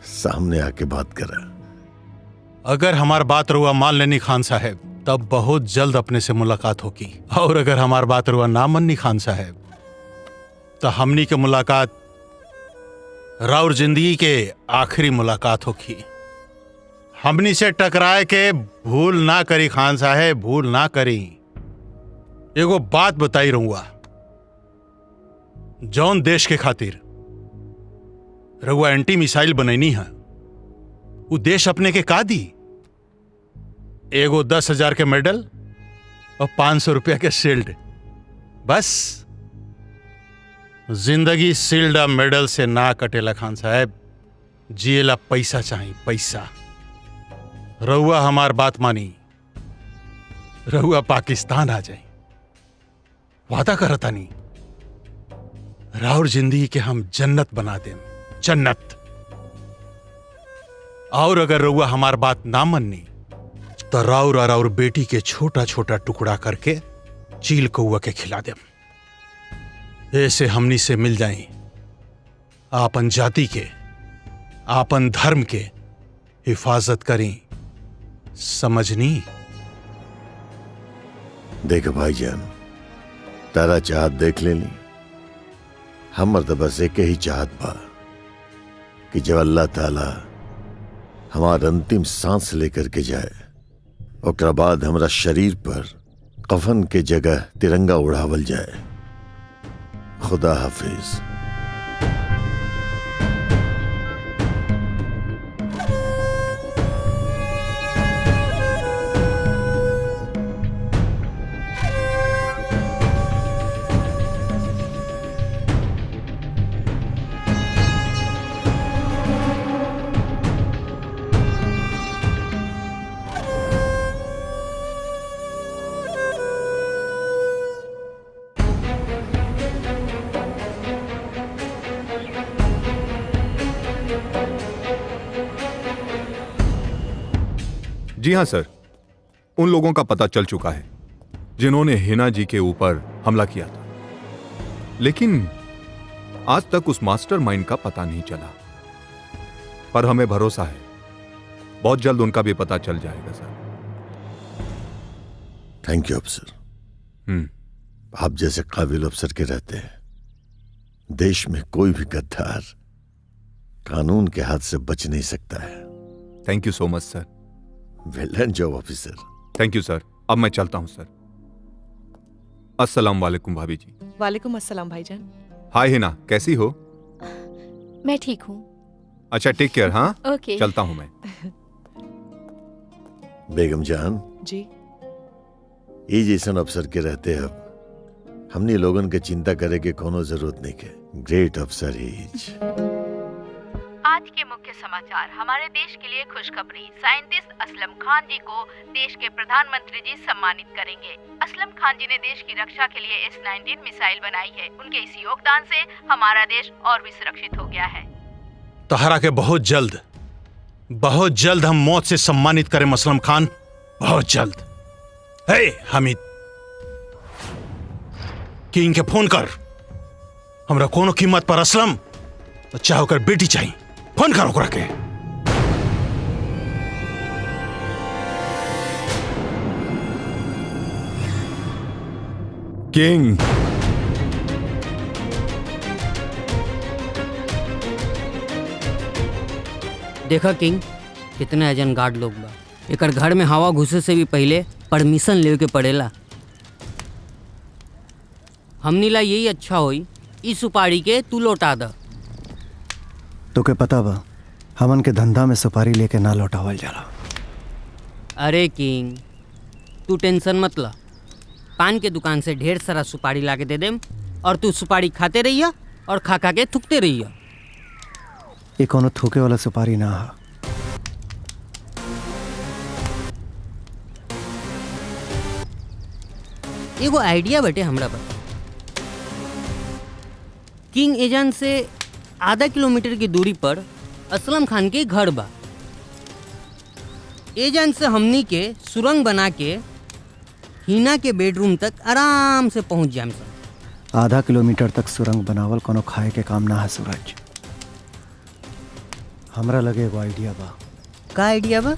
सामने आके बात करा। अगर हमार बात रुआ मान लेनी खान साहब तब बहुत जल्द अपने से मुलाकात होगी, और अगर हमार बात रुआ ना मननी खान साहब तो हमनी के मुलाकात राउर जिंदगी के आखिरी मुलाकात होगी। हमनी से टकराए के भूल ना करी खान साहब, भूल ना करी। एगो बात बताई रहूंगा, जौन देश के खातिर रउआ एंटी मिसाइल बनैनी है, वो देश अपने के का दी? एगो 10,000 के मेडल और 500 रुपया के शील्ड, बस। जिंदगी शील्ड और मेडल से ना कटेला खान साहब, जिएला पैसा चाहिए, पैसा। रउआ हमार बात मानी, रउआ पाकिस्तान आ जाए, वादा करता नहीं, राउर जिंदगी के हम जन्नत बना दें, जन्नत। और अगर रउआ हमार बात ना मननी तो राउर और राउर बेटी के छोटा छोटा टुकड़ा करके चील कौआ के खिला दें। ऐसे हमनी से मिल जाए, आपन जाति के, आपन धर्म के हिफाजत करें, समझनी? देख भाईजान, तारा चाहत देख लेनी, हमर तो बस एक ही चाहत बा कि जब अल्लाह ताला हमार अंतिम सांस लेकर के जाए, ओकरा बाद हमरा शरीर पर कफन के जगह तिरंगा उड़ावल जाए। खुदा हाफिज। जी हां सर, उन लोगों का पता चल चुका है जिन्होंने हिना जी के ऊपर हमला किया था, लेकिन आज तक उस मास्टरमाइंड का पता नहीं चला। पर हमें भरोसा है बहुत जल्द उनका भी पता चल जाएगा सर। थैंक यू अफसर। आप जैसे काबिल अफसर के रहते हैं देश में कोई भी गद्दार कानून के हाथ से बच नहीं सकता है। Thank you so much sir. Well done job officer. Thank you sir. अब मैं चलता हूं सर। अस्सलाम वालेकुम भाभी जी। वालेकुम अस्सलाम भाईजान। हाय हिना, कैसी हो? मैं ठीक हूँ। अच्छा टेक केयर। हाँ ओके। चलता हूं मैं। बेगम जान जी ई जैसन अफसर के रहते अब हमने लोगन के चिंता करे के कोनो जरूरत नहीं के। ग्रेट अफसर इज। आज के मुख्य समाचार। हमारे देश के लिए खुशखबरी। साइंटिस्ट असलम खान जी को देश के प्रधानमंत्री जी सम्मानित करेंगे। असलम खान जी ने देश की रक्षा के लिए S-19 मिसाइल बनाई है। उनके इस योगदान से हमारा देश और भी सुरक्षित हो गया है। तहरा के बहुत जल्द हम मौत से सम्मानित करें असलम खान, बहुत जल्द। हे हामिद, किंग के फोन कर। हमरा कोनो कीमत पर असलम चाहे होकर बेटी चाहिए। फोन करो ओकरा के। किंग देखा किंग, कितने अजन गार्ड लोग बा। एकर घर में हवा घुसे से भी पहले परमिशन लेवे के पड़ेला। हमनी ला यही अच्छा होई इस सुपारी के तू लौटा द। तो के पता बा हमन के धंधा में सुपारी लेके ना लौटावल जाला। अरे किंग तू टेंशन मत ला, पान के दुकान से ढेर सारा सुपारी ला के दे देम और तू सुपारी खाते रहिया और खा खा के थूकते रहिया। ये कोनो थूके वाला सुपारी ना हा। एगो आइडिया बटे हमरा पर। किंग एजेंट से आधा किलोमीटर की दूरी पर असलम खान के घर बा। एजेंट से हमनी के सुरंग बना के हिना के बेडरूम तक आराम से पहुंच जाम सन। आधा किलोमीटर तक सुरंग बनावल कोनो खाए के काम ना है सूरज। हमरा लगे एगो आइडिया बा। का आइडिया बा?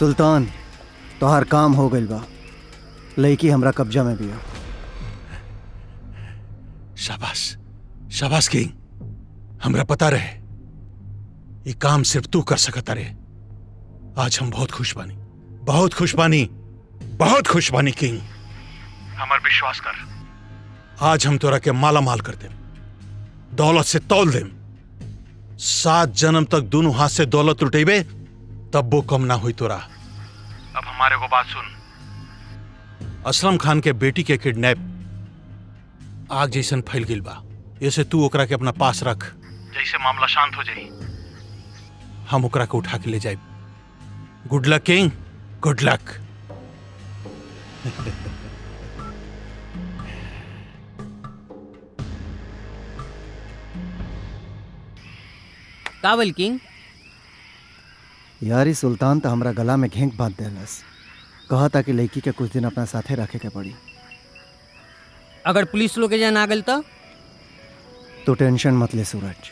सुल्तान तोहार काम हो गइल बा। लड़की हमरा कब्जा में भी है। शाबाश शाबाश किंग, हमरा पता रहे ये काम सिर्फ तू कर सकता रे। आज हम बहुत खुश बानी, बहुत खुश बानी, बहुत खुश बानी किंग। हमार विश्वास कर, आज हम तोरा के माला माल कर देम, दौलत से तौल देम। 7 जन्म तक दोनों हाथ से दौलत लुटेबे तब वो कम ना हुई तोरा। अब हमारे को बात सुन, असलम खान के बेटी के किडनैप आग जैसन फैल गिल बा। ऐसे तू ओकरा के अपना पास रख, जैसे मामला शांत हो जाई हम ओकरा के उठा के ले जाए। Good luck king, good luck. कावल किंग, यारी सुल्तान तो हमरा गला में घेंक बांध देलस। कहा था कि लड़की के कुछ दिन अपना साथे रखे के पड़ी। अगर पुलिस लोग एजा ना गल तो टेंशन मत ले सूरज,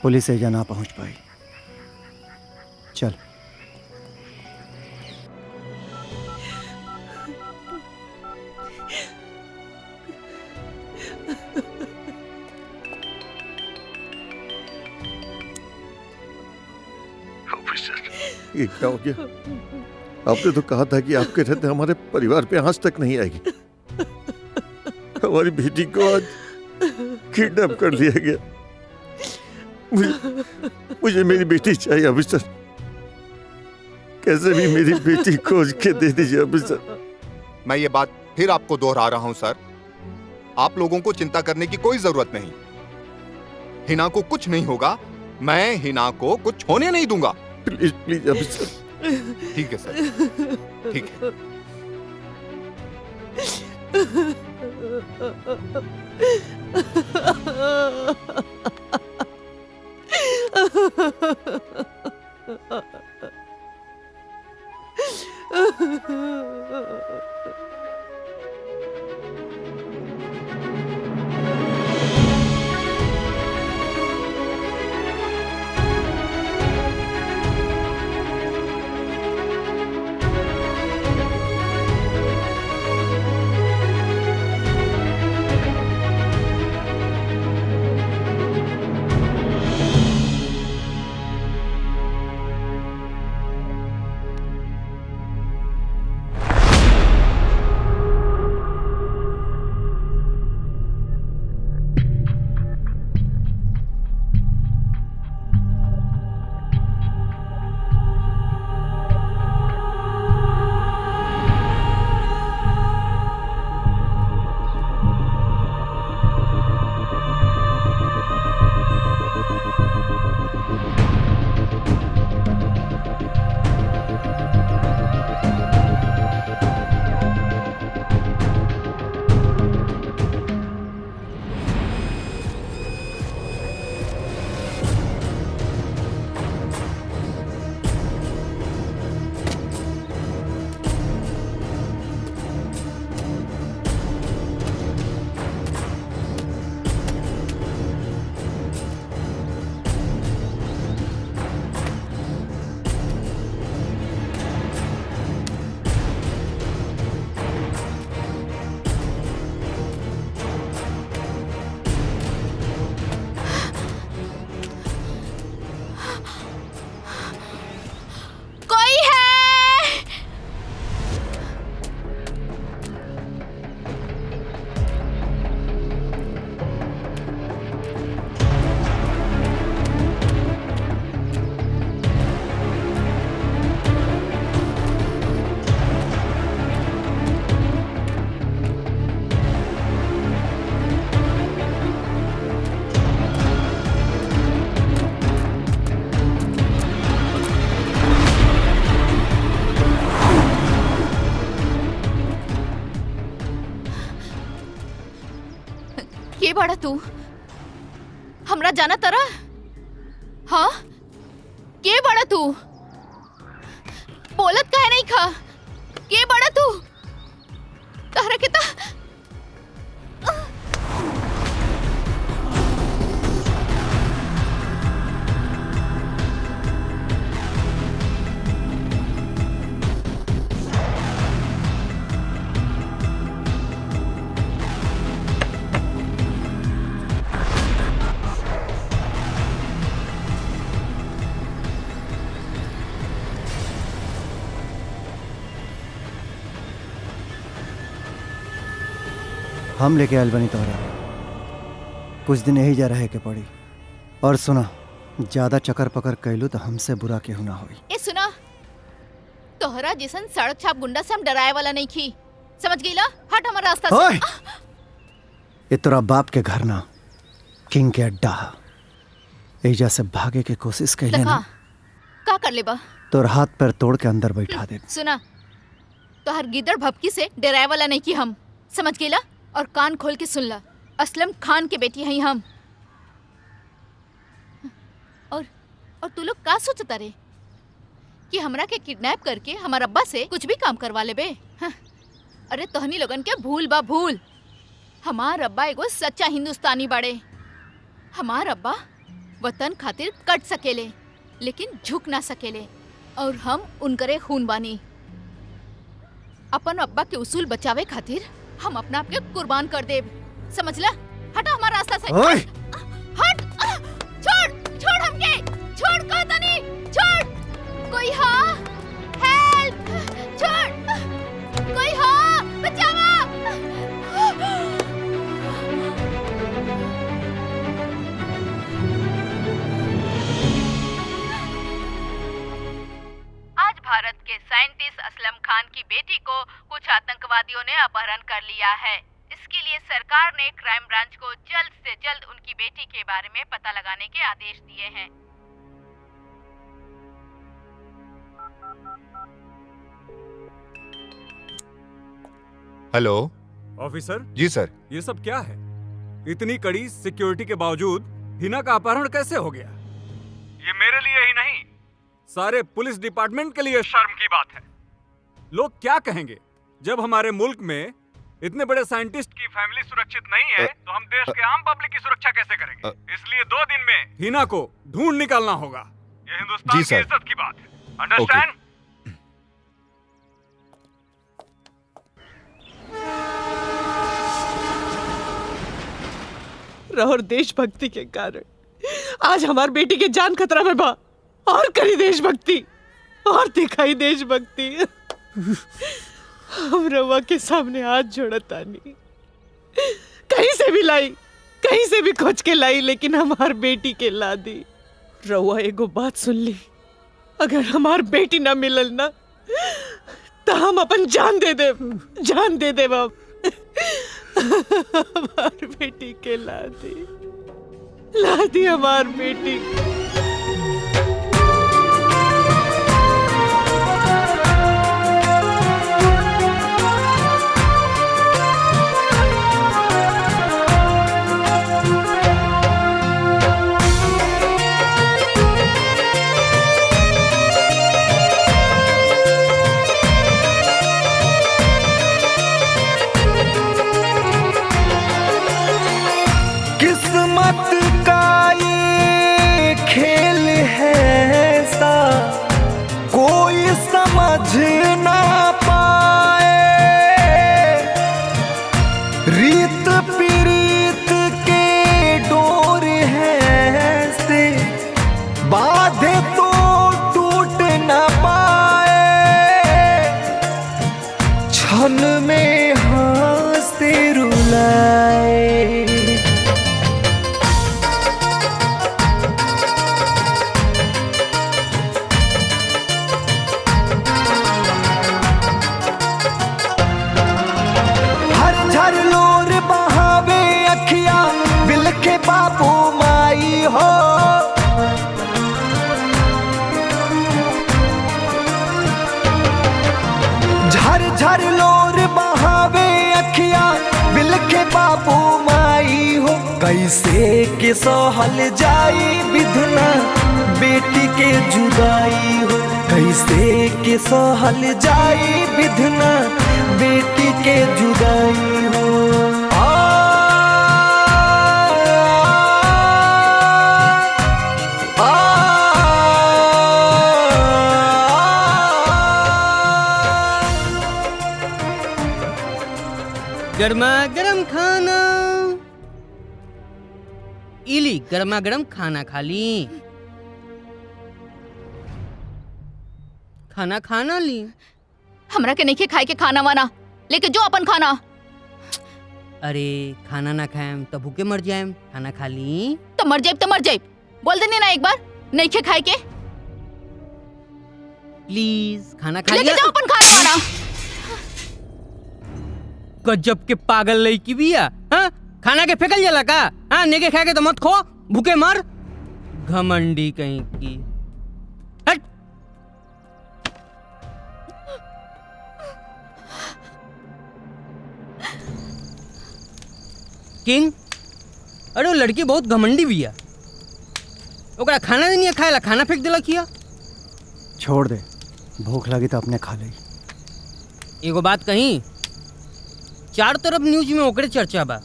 पुलिस एजा ना पहुंच पाई। चल। ये क्या हो गया? आपने तो कहा था कि आपके रहते हमारे परिवार पे आंच तक नहीं आएगी। हमारी बेटी को आज किडनैप कर लिया गया। मुझे मेरी बेटी चाहिए ऑफिसर, कैसे भी मेरी बेटी खोज के दे दीजिए ऑफिसर। मैं ये बात फिर आपको दोहरा रहा हूं सर, आप लोगों को चिंता करने की कोई जरूरत नहीं। हिना को कुछ नहीं होगा, मैं हिना को कुछ होने नहीं दूंगा। Please please officer. ठीक है सर, ठीक है। के बाड़ा तू? हमरा जाना तरा? हाँ? के बाड़ा तू? बोलत काहे नहीं खा? के बाड़ा तू? तहरा के ता हम लेके आयल बनी तोहरा। कुछ दिन यही जा रहे के पड़ी। और सुना, ज्यादा चकर पकर कैलू तो हमसे बुरा केहू ना होई। ए सुना, तोहरा जैसन सड़क छाप गुंडा से हम डराए वाला नहीं खी, समझ गईला? हट हमारा रास्ता से। ये तोरा बाप के घर ना, किंग के अड्डा। एजा से भागे के कोशिश कैले ना, का कर ले बा? तोर हाथ पैर तोड़ के अंदर बैठा दे। सुना, तोहर गिदड़ भपकी से डराए वाला नहीं की हम, समझ गईला? और कान खोल के सुन ला, असलम खान के बेटी हैं हम। और तू लोग का सोचता रे कि हमरा के किडनैप करके हमार अब्बा से कुछ भी काम करवा ले बे? हाँ। अरे तोहनी लोगन के भूल बा भूल। हमार अब्बा एगो सच्चा हिंदुस्तानी बाड़े। हमार अब्बा वतन खातिर कट सकेले लेकिन झुक ना सकेले, और हम उनकरे खून बानी। अपन अब्बा के उसूल बचावे खातिर हम अपना आप के कुर्बान कर देब, समझला? हटा हमारा रास्ता से। हट, छोड़ हमके, छोड़ कहता नहीं, छोड़। कोई हाँ, हेल्प, छोड़, कोई हाँ, बचावा। आज भारत के साइंटिस्ट असलम खान की बेटी को कुछ आतंकवादियों ने अपहरण कर लिया है। इसके लिए सरकार ने क्राइम ब्रांच को जल्द से जल्द उनकी बेटी के बारे में पता लगाने के आदेश दिए हैं। हेलो ऑफिसर जी सर। ये सब क्या है? इतनी कड़ी सिक्योरिटी के बावजूद हिना का अपहरण कैसे हो गया? ये मेरे लिए ही नहीं, सारे पुलिस डिपार्टमेंट के लिए शर्म की बात है। लोग क्या कहेंगे जब हमारे मुल्क में इतने बड़े साइंटिस्ट की फैमिली सुरक्षित नहीं है, तो हम देश के आम पब्लिक की सुरक्षा कैसे करेंगे? इसलिए 2 दिन में हिना को ढूंढ निकालना होगा। ये हिंदुस्तान की इज्जत की बात है, अंडरस्टैंड? और देशभक्ति के कारण आज हमार बेटी के जान खतरा में बा। और करी देशभक्ति, और दिखाई देशभक्ति। हम रवा के सामने हाथ जोड़तानी, कहीं से भी लाई, कहीं से भी खोज के लाई, लेकिन हमार बेटी के ला दी। रवा एगो बात सुन ली, अगर हमार बेटी ना मिलल ना तो हम अपन जान दे दे, जान दे दे बाप। हमार बेटी के ला दी हमार बेटी। किस्मत का ये खेल है ऐसा, कोई समझ ना पाए। रीत पीरीत के डोर है ऐसे, बाधे तो टूट ना पाए। क्षण में हंसते रुलाए। बापू माई हो, झर झर लोर बहावे अखिया बिलखे बापू माई हो। कैसे के सहल जाई विधना बेटी के जुदाई हो, कैसे के सहल जाई विधना बेटी के जुदाई हो। गर्मा गर्म खाना इली, गर्मा गर्म खाना खा ली, खाना खाना ली। हमरा के नहीं खाए के खाना वाना, लेके जो अपन खाना। अरे खाना ना खाएम तो भूखे मर जाएम, खाना खा ली तो मर जाइब बोल देने ना एक बार नहीं खे खाए के। प्लीज खाना खा लेके लिया। जाओ अपन खाना वाना। गजब के पागल लड़की भी है। हाँ? खाना के फेंकल जाला का? हाँ नेके खा के तो मत खो, भूखे मर, घमंडी कहीं की। हट। किंग, अरे वो लड़की बहुत घमंडी भी है। ओकरा खाना नहीं है खाएला, खाना फेंक देला किया। छोड़ दे, भूख लगी तो अपने खा ले। एगो बात कहीं, चारों तरफ न्यूज में ओकरे चर्चा बा।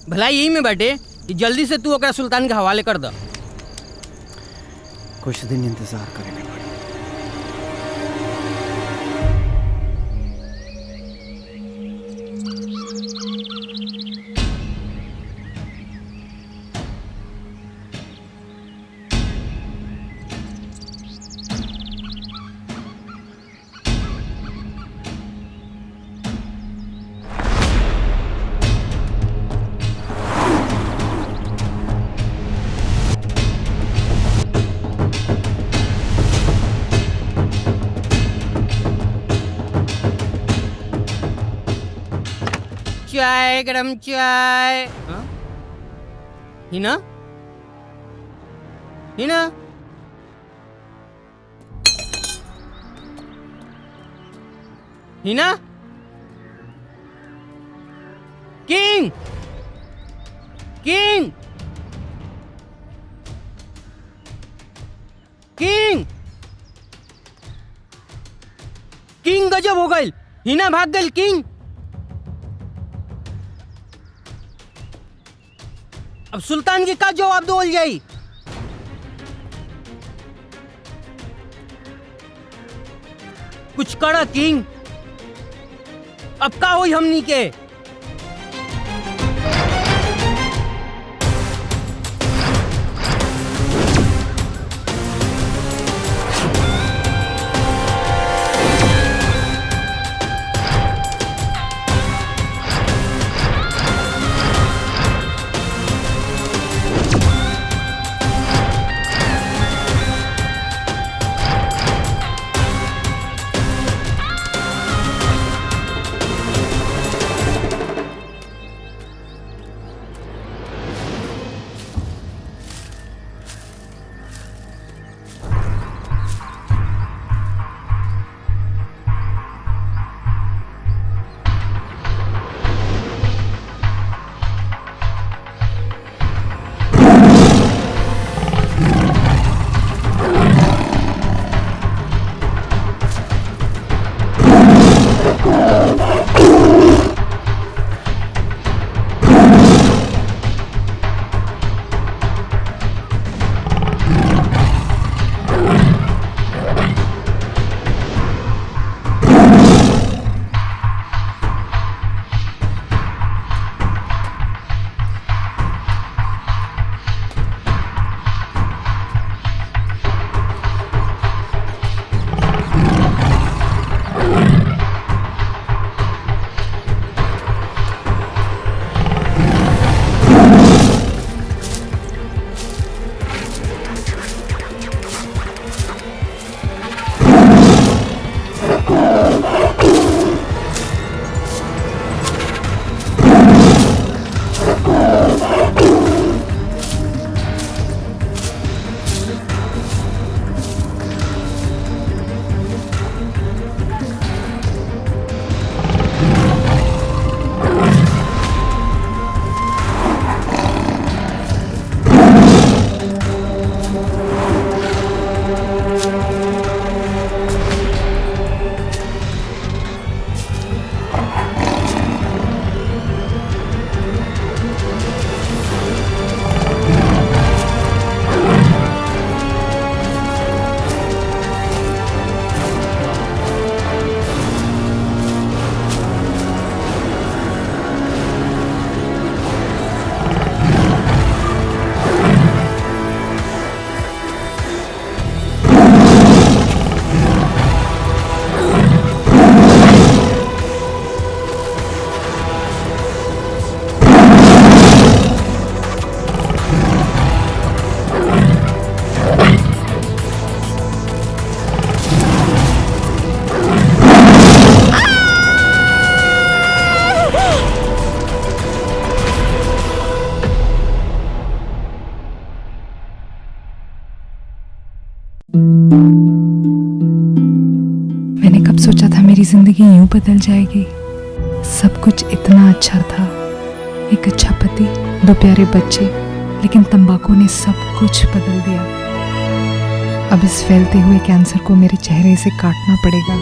भला यही में बाटे कि जल्दी से तू ओकरा सुल्तान के हवाले कर द। कुछ दिन इंतजार करेंगे। चाय, गरम चाय। हाँ? हिना? हिना? हिना? किंग! किंग! किंग! किंग गजब हो गई, हिना भाग गई। किंग अब सुल्तान की का जवाब दो जाई। कुछ करा किंग, अब का होई हमनी के। जिंदगी यूं बदल जाएगी। सब कुछ इतना अच्छा था, एक अच्छा पति, 2 प्यारे बच्चे, लेकिन तंबाकू ने सब कुछ बदल दिया। अब इस फैलते हुए कैंसर को मेरे चेहरे से काटना पड़ेगा।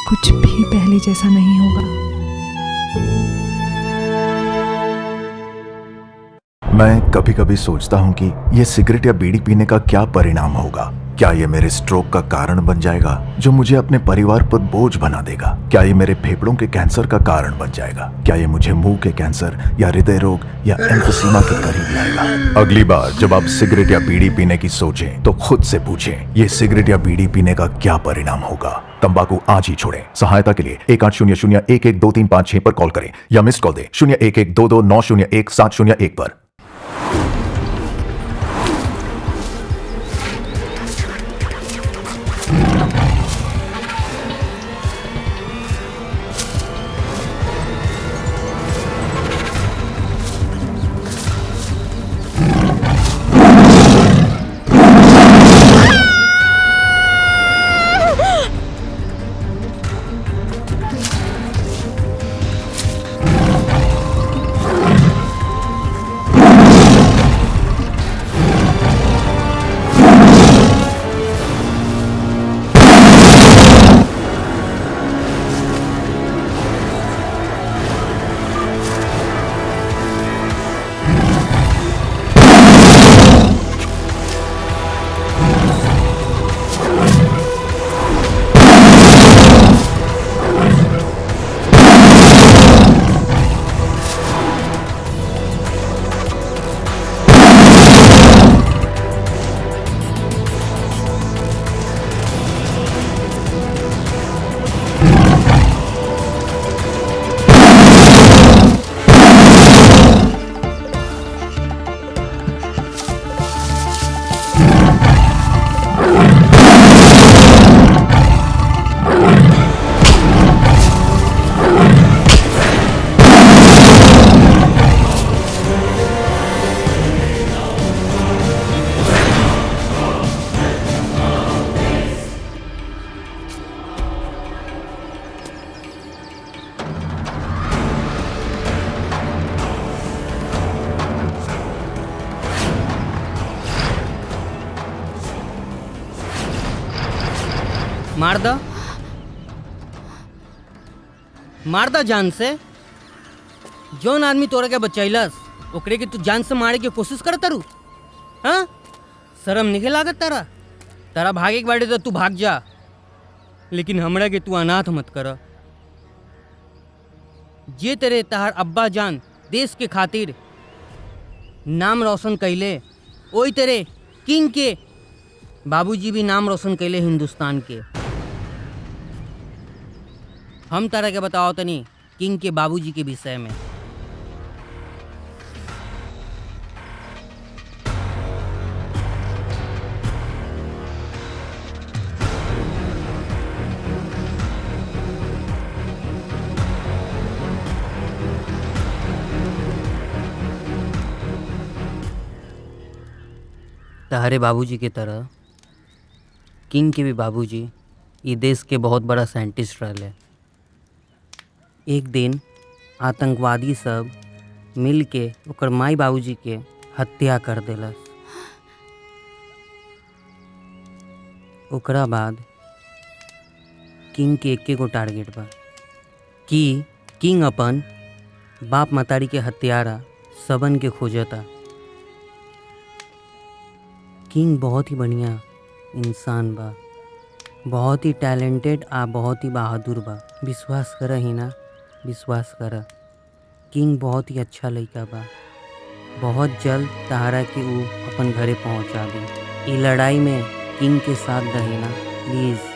कुछ भी पहले जैसा नहीं होगा। मैं कभी कभी सोचता हूँ कि ये सिगरेट या बीड़ी पीने का क्या परिणाम होगा। क्या ये मेरे स्ट्रोक का कारण बन जाएगा जो मुझे अपने परिवार पर बोझ बना देगा? क्या ये मेरे फेफड़ों के कैंसर का कारण बन जाएगा? क्या ये मुझे मुंह के कैंसर या हृदय रोग या एम्फीसीमा के करीब लाएगा? अगली बार जब आप सिगरेट या बीड़ी पीने की सोचें तो खुद से पूछें, ये सिगरेट या बीड़ी पीने का क्या परिणाम होगा? तंबाकू आज ही छोड़ें। सहायता के लिए 1800-112356 पर कॉल करें या मिस्ड कॉल दें 01122901-701 पर। मार दा जान से। जौन आदमी तोरा के बचैलस ओकरे के तू जान से मारे के कोशिश करता रू। हाँ, शर्म नहीं लागत तारा? तारा भागे के बारे तो तू भाग जा, लेकिन हमरा के तू अनाथ मत कर। जे तेरे तहार अब्बा जान देश के खातिर नाम रोशन कैले, ओई तेरे किंग के बाबूजी भी नाम रोशन कैले हिंदुस्तान के। हम तारा के बताओ तनी किंग के बाबूजी के विषय में। तारे बाबूजी की तरह किंग के भी बाबूजी ये देश के बहुत बड़ा साइंटिस्ट रहे। एक दिन आतंकवादी सब मिल के ओकर माई बाबूजी के हत्या कर देलस। ओकरा बाद किंग के एके गो टारगेट बा कि किंग अपन बाप मतारी के हत्यारा सबन के खोजता। किंग बहुत ही बढ़िया इंसान बा, बहुत ही टैलेंटेड आ बहुत ही बहादुर बा। विश्वास कर ही ना, विश्वास कर। किंग बहुत ही अच्छा लड़का बा। बहुत जल्द तहारा के ऊ अपन घरे पहुंचा दी। ई लड़ाई में किंग के साथ रही ना प्लीज़।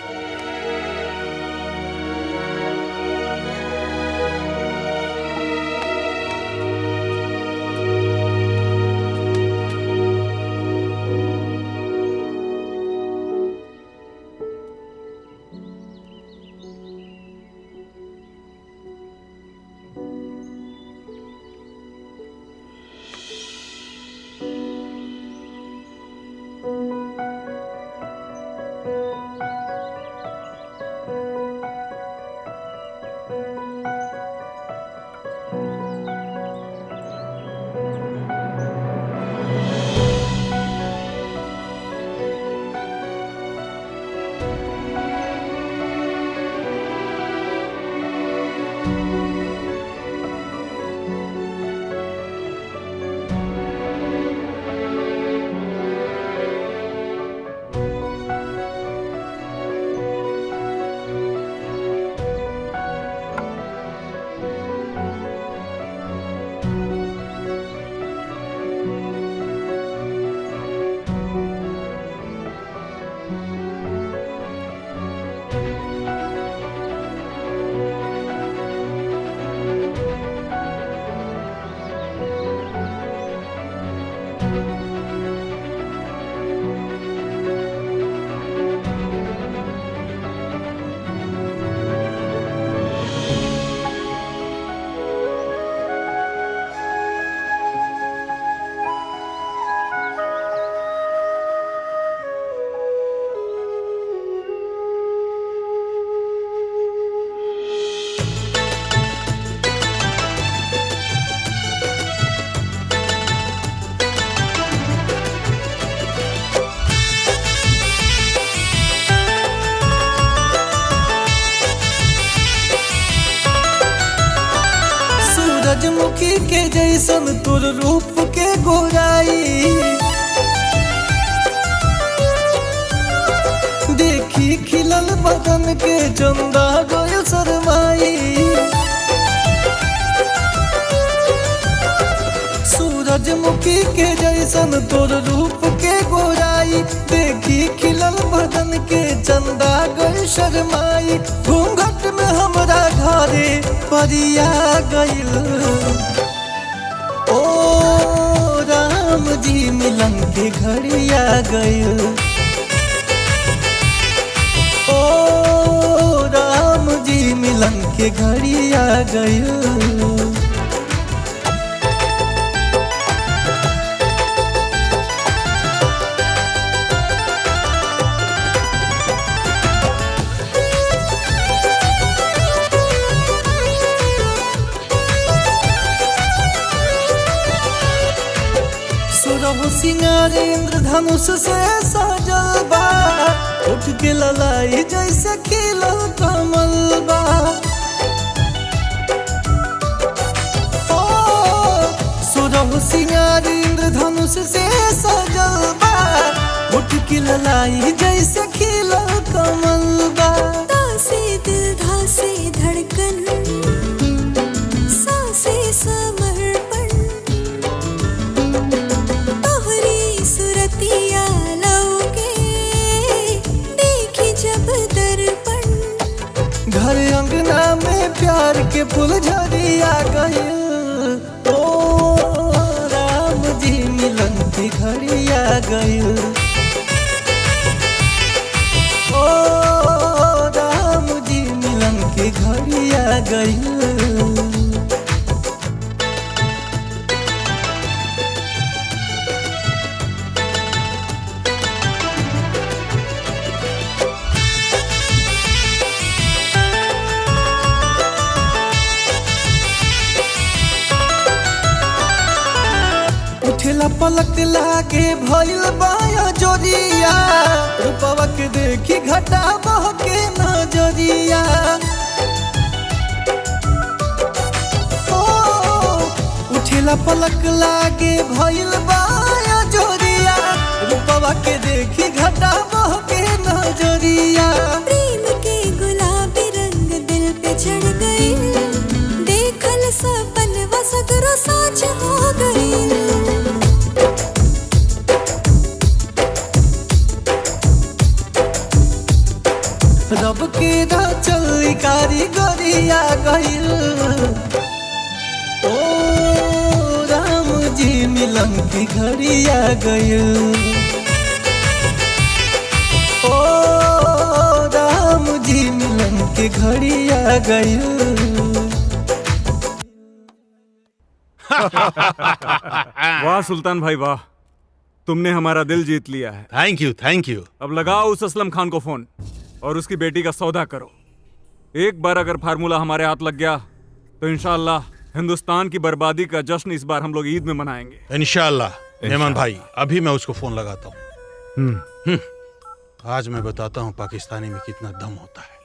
सूरजमुखी के जैसन तुर रूप के गोराई, देखी खिलल बदन के चंदा गयो शरमाई। सूरजमुखी के जैसन तुर रूप के गोराई, देखी खिलल बदन के चंदा गयो शरमाई। घूंघट में हमरा घरे परिया गइल, ओ राम जी मिलन के घड़िया गइल, ओ राम जी मिलन के घड़िया गइल। सिंगार इंद्रधनुष से सजल बा, उठ के ललाई जैसे खिलल कमल बा। ओ सुरभ सिंगार इंद्रधनुष से सजल बा, उठ के ललाई जैसे खिलल कमल बा। धासे दिल धासे धड़कन, सांसे समर्पण, सूरतिया लौके देखी जब दर्पण। घर अंगना में प्यार के फुलझड़िया गइल, ओ राम जी मिलन की घड़िया गइल, ओ राम जी मिलन की घड़िया गइल। उठेला पलक लागे भइल बाया जोरिया, रूपवा के देखी घटा बहके नजरिया। ओ उठेला पलक लागे भइल बाया जोरिया, रूपवा के देखी घटा बहके नजरिया। प्रेम के गुलाबी रंग दिल पे चढ़ गई, देखल सपनवा सगरो साच हो गई। रब के चली कारीगरिया गइल, ओ राम जी मिलन की घड़िया गइल, ओ राम जी मिलन की घड़िया गइल। वाह सुल्तान भाई वाह, तुमने हमारा दिल जीत लिया है। Thank you thank you. अब लगाओ उस असलम खान को फोन और उसकी बेटी का सौदा करो। एक बार अगर फार्मूला हमारे हाथ लग गया तो इंशाअल्लाह हिंदुस्तान की बर्बादी का जश्न इस बार हम लोग ईद में मनाएंगे। इंशाअल्लाह। मेमन भाई अभी मैं उसको फोन लगाता हूँ। आज मैं बताता हूँ पाकिस्तानी में कितना दम होता है।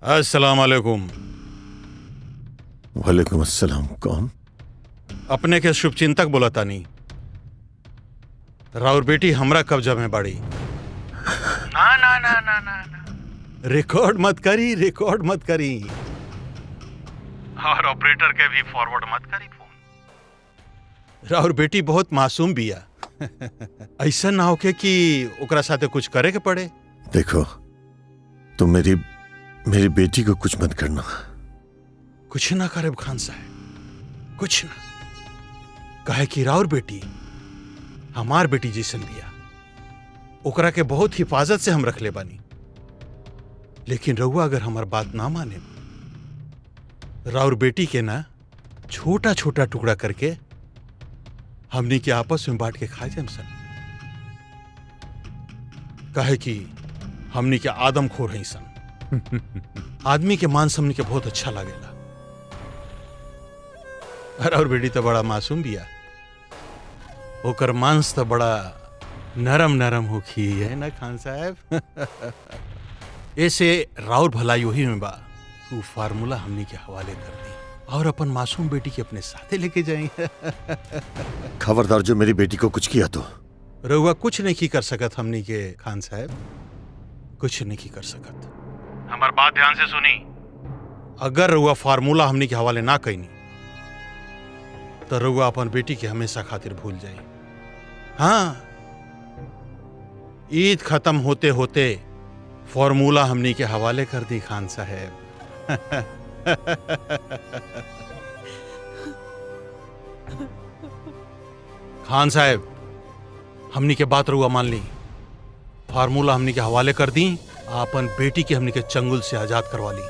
अस्सलाम वालेकुम। वालेकुम अस्सलाम। कौन? अपने के शुभचिंतक बोला तानी। राउर बेटी हमरा कब्जा में बाड़ी। ना ना ना ना ना ना, रिकॉर्ड मत करी, रिकॉर्ड मत करी, और ऑपरेटर के भी फॉरवर्ड मत करी फोन। राउर बेटी बहुत मासूम बिया। ऐसा ना होके कि ओकरा साथे कुछ करे के पड़े। देखो, तुम मेरी बेटी को कुछ मत करना। कुछ ना करे खान साहब, कुछ ना। कहे कि राउर बेटी हमार बेटी जैसन बिया, ओकरा के बहुत हिफाजत से हम रख ले बानी। लेकिन रहुआ अगर हमार बात ना माने, राउर बेटी के ना छोटा छोटा टुकड़ा करके हमनी के आपस में बांट के खा जाए सन। कहे कि हमनी के आदमखोर हैं सन। आदमी के मांस हमनी के बहुत अच्छा लागेला। और बेटी तो बड़ा मासूम बिया, ओकर मांस तो बड़ा नरम नरम होखी है ना खान साहब। ऐसे राउर भलाई वही में बा, वो फार्मूला हमनी के हवाले कर दी और अपन मासूम बेटी के अपने साथे लेके जाएंगे। खबरदार, जो मेरी बेटी को कुछ किया तो। रहुआ कुछ नहीं की कर सकत हमनी के खान साहब, कुछ नहीं की कर सकत। हमार बात ध्यान से सुनी। अगर रहुआ फार्मूला हमनी के हवाले ना कईनी तो रहुआ अपन बेटी के हमेशा खातिर भूल जाई। हाँ, ईद खत्म होते होते फॉर्मूला हमनी के हवाले कर दी खान साहब। खान साहब, हमनी के बात रहुआ मान ली। फार्मूला हमनी के हवाले कर दी, अपन बेटी के हमनी के चंगुल से आजाद करवा ली।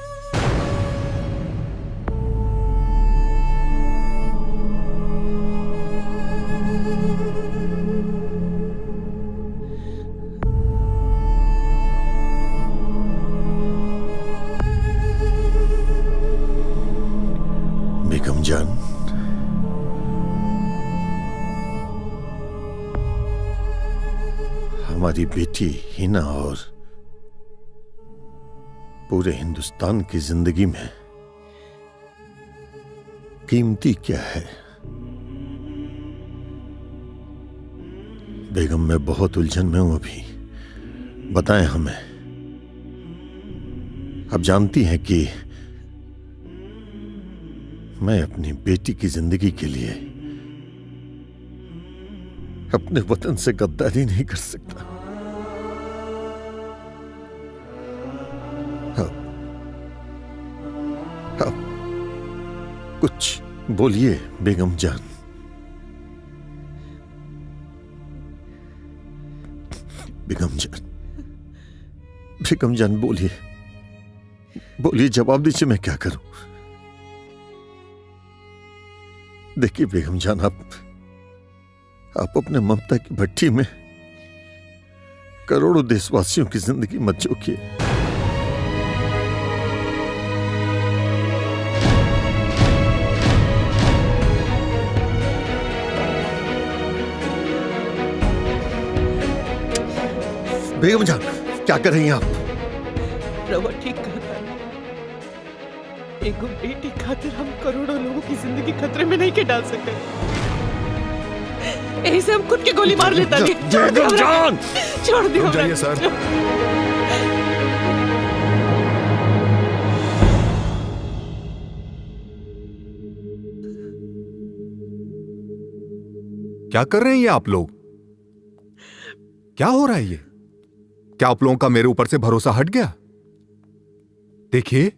बेगम जान, हमारी बेटी हिना और पूरे हिंदुस्तान की जिंदगी में कीमती क्या है? बेगम, मैं बहुत उलझन में हूं अभी, बताएं हमें। आप जानती हैं कि मैं अपनी बेटी की जिंदगी के लिए अपने वतन से गद्दारी नहीं कर सकता। अब कुछ बोलिए बेगम जान। बेगम जान, बेगम जान बोलिए, बोलिए, जवाब दीजिए, मैं क्या करूं? देखिए बेगम जान, आप अपने ममता की भट्टी में करोड़ों देशवासियों की जिंदगी मत झोंकिए। बेगम जान, क्या कर रही हैं आप? रवा ठीक कहता है। एगो बेटी खातिर हम करोड़ों लोगों की जिंदगी खतरे में नहीं के डाल सकते। ऐसे हम खुद के गोली मार लेता नहीं। बेगम जान, छोड़ दियो। जाइए सर। क्या कर रहे हैं ये आप लोग? क्या हो रहा है ये? क्या आप लोगों का मेरे ऊपर से भरोसा हट गया? देखिए,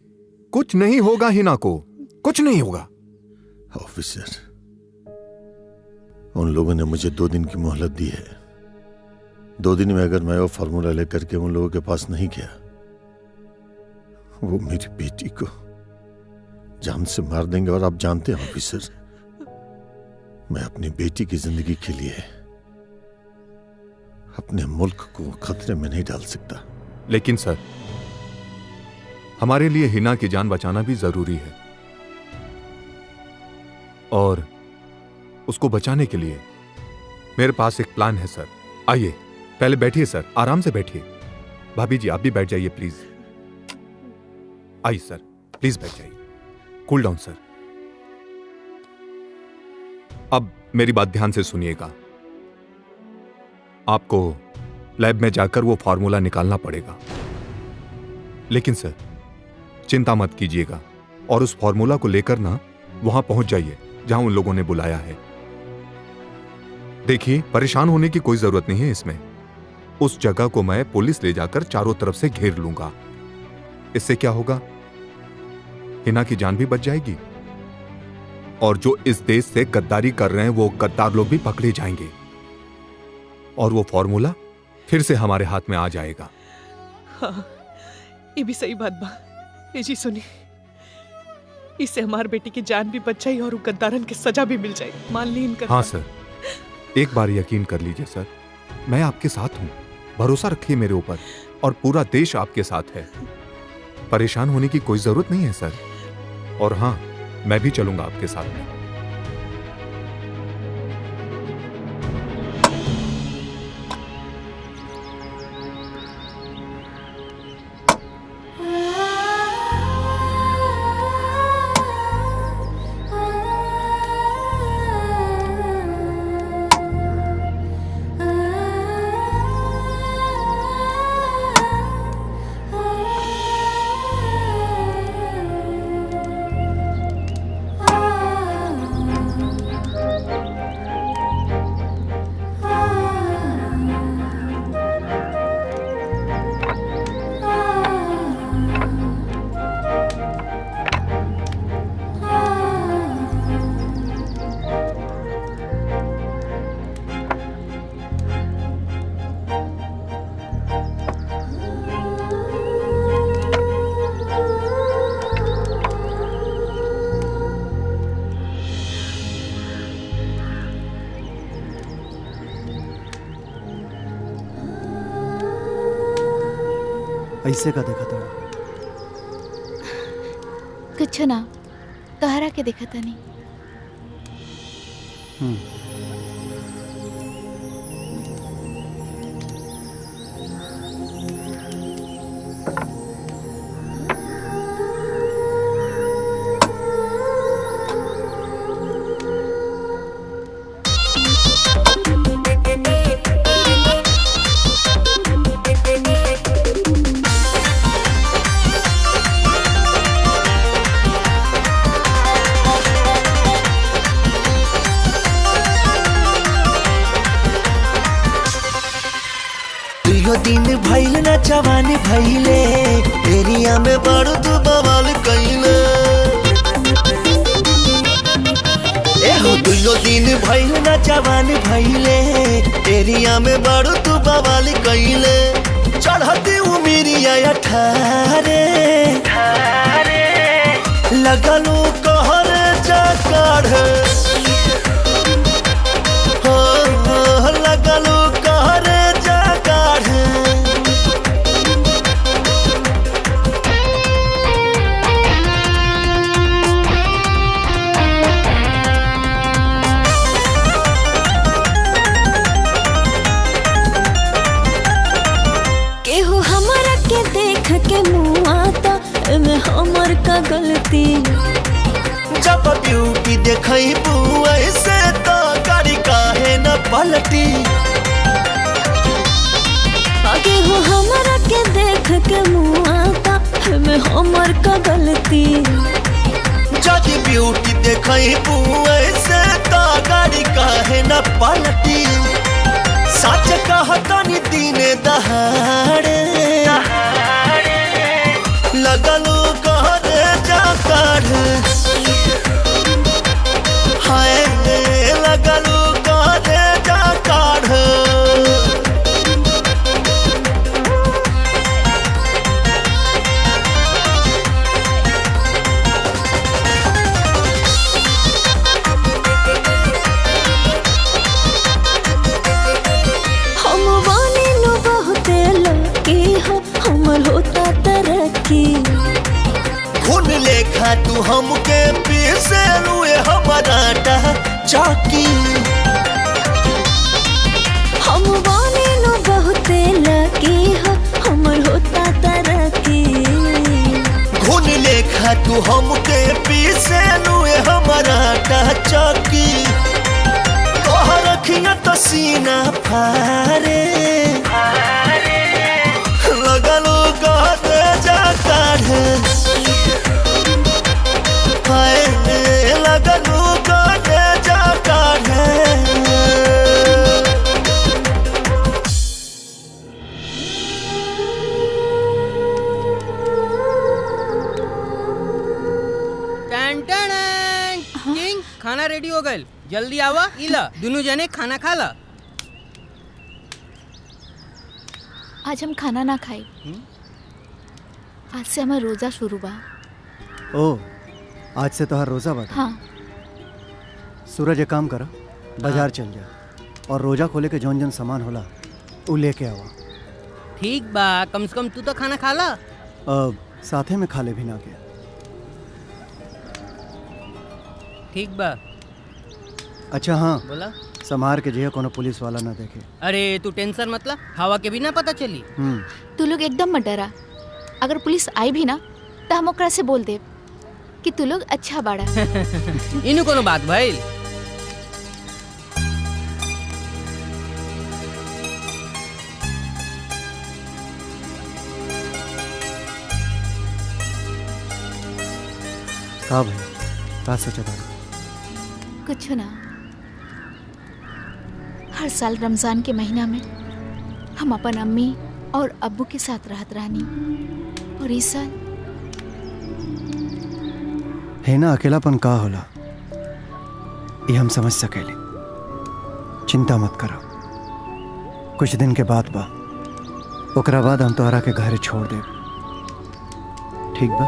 कुछ नहीं होगा हिना को, कुछ नहीं होगा। ऑफिसर, उन लोगों ने मुझे 2 दिन की मोहलत दी है। 2 दिन में अगर मैं वो फार्मूला लेकर के उन लोगों के पास नहीं गया, वो मेरी बेटी को जान से मार देंगे। और आप जानते हैं ऑफिसर, मैं अपनी बेटी की जिंदगी के लिए अपने मुल्क को खतरे में नहीं डाल सकता। लेकिन सर, हमारे लिए हिना की जान बचाना भी जरूरी है, और उसको बचाने के लिए मेरे पास एक प्लान है सर। आइए, पहले बैठिए सर, आराम से बैठिए। भाभी जी, आप भी बैठ जाइए प्लीज। आइए सर, प्लीज बैठ जाइए। कूल डाउन सर। अब मेरी बात ध्यान से सुनिएगा। आपको लैब में जाकर वो फॉर्मूला निकालना पड़ेगा, लेकिन सर चिंता मत कीजिएगा और उस फॉर्मूला को लेकर ना वहां पहुंच जाइए जहां उन लोगों ने बुलाया है। देखिए, परेशान होने की कोई जरूरत नहीं है इसमें। उस जगह को मैं पुलिस ले जाकर चारों तरफ से घेर लूंगा। इससे क्या होगा, हिना की जान भी बच जाएगी और जो इस देश से गद्दारी कर रहे हैं वो गद्दार लोग भी पकड़े जाएंगे और वो फॉर्मूला फिर से हमारे हाथ में आ जाएगा। हाँ, ये भी सही बात बा। ये जी सुनी, इससे हमारे बेटी की जान भी बच जाए और गद्दारन की सजा भी मिल जाए। मान ली इनका। हाँ सर, एक बार यकीन कर लीजिए सर, मैं आपके साथ हूं। भरोसा रखिए मेरे ऊपर और पूरा देश आपके साथ है। परेशान होने की कोई जरूरत नहीं है सर। और हाँ, मैं भी चलूंगा आपके साथ में। ऐसे का देखा था? कुछ ना, तोहरा के देखा था नहीं। दिन भइल ना जवानी भइले, एरिया में बड़ तू बवाल कइले। एहो दुइयो दिन भइल ना जवानी भइले, एरिया में बड़ तू बवाल कइले। चढ़ती उमिरिया 18 लगलू कहर जा काढ़, लगलू कहर जा काढ़। केहू हमरा के देख के मुँह आता, एमे हमर का गलती। जब ब्यूटी देखई बुआ से तो गाड़ी काहे न पलटी। केहू हमरा के देख के मुँह आता, एमे हमर का गलती। जब ब्यूटी देखई बुआ से तो गाड़ी काहे न पलटी। सच कहतनी दिने दहाड़े लगलू कहरे जा काढ़। हाय लगलू कहरे जा काढ़। हम बानी नु बहुते लकी हो, हमर होता तरक्की। खून लेखा तू हमके पीसे लुए हमारा चाकी। हम बानी नु बहुते लकी हो, हमर होता तरक्की। खून हमके पीसे नुए हमारा चौकी कह रखिया तो सीना फारे लगलो कहते जा काढ़े लगलो कहते जा काढ़े। किंग खाना रेडी हो गए, जल्दी आवा। इला दोनों जने खाना खा ला। आज हम खाना ना खाए, आज से हमारा रोजा शुरू बा। ओ आज से तोहार रोजा बाटे। हाँ। सूरज एक काम करा, बाजार चल जा और रोजा खोले के जौन जौन सामान होला उ लेके आवा। ठीक बा, कम से कम तू तो खाना खा ला। साथे में खा ले भी ना के। ठीक बा। अच्छा हाँ, बोला। संभार के जे कोनो पुलिस वाला ना देखे। अरे तू टेंशन मत ला, हवा के भी ना पता चली। तू लोग एकदम मत डरा, अगर पुलिस आई भी ना तो हम ओकरा से बोल दे कि तू लोग अच्छा बाड़ा। इनु कोनो बात भाई। हाँ भाई, का सोचा था? कुछ ना, हर साल रमजान के महीना में हम अपन अम्मी और अब्बू के साथ रहत रहनी, और इस साल है ना अकेलापन का होला, ये हम समझ सकेले। चिंता मत करो, कुछ दिन के बाद बा, ओकरा बाद हम तोहरा के घर छोड़ दे। ठीक बा?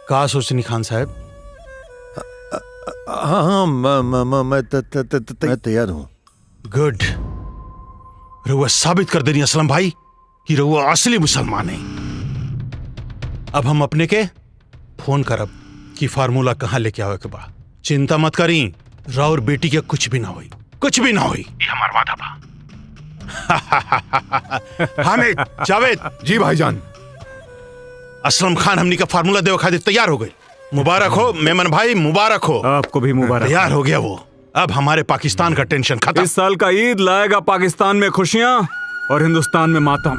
का सोचनी खान साहब? हाँ मैं तैयार हूँ। गुड। रहुआ साबित कर देनी असलम भाई कि रहुआ असली मुसलमान है। अब हम अपने के फोन करब कि फार्मूला कहाँ लेके आवे के बा। चिंता मत करी, राउर बेटी के कुछ भी ना होई, कुछ भी ना होई, ये हमार वादा बा। हामिद, जावेद। जी भाईजान। असलम खान हमनी का फार्मूला देव खातिर तैयार हो गई। मुबारक हो मेमन भाई, मुबारक हो। आपको भी मुबारक। तैयार हो गया वो। अब हमारे पाकिस्तान का टेंशन खत्म। इस साल का ईद लाएगा पाकिस्तान में खुशियां और हिंदुस्तान में मातम।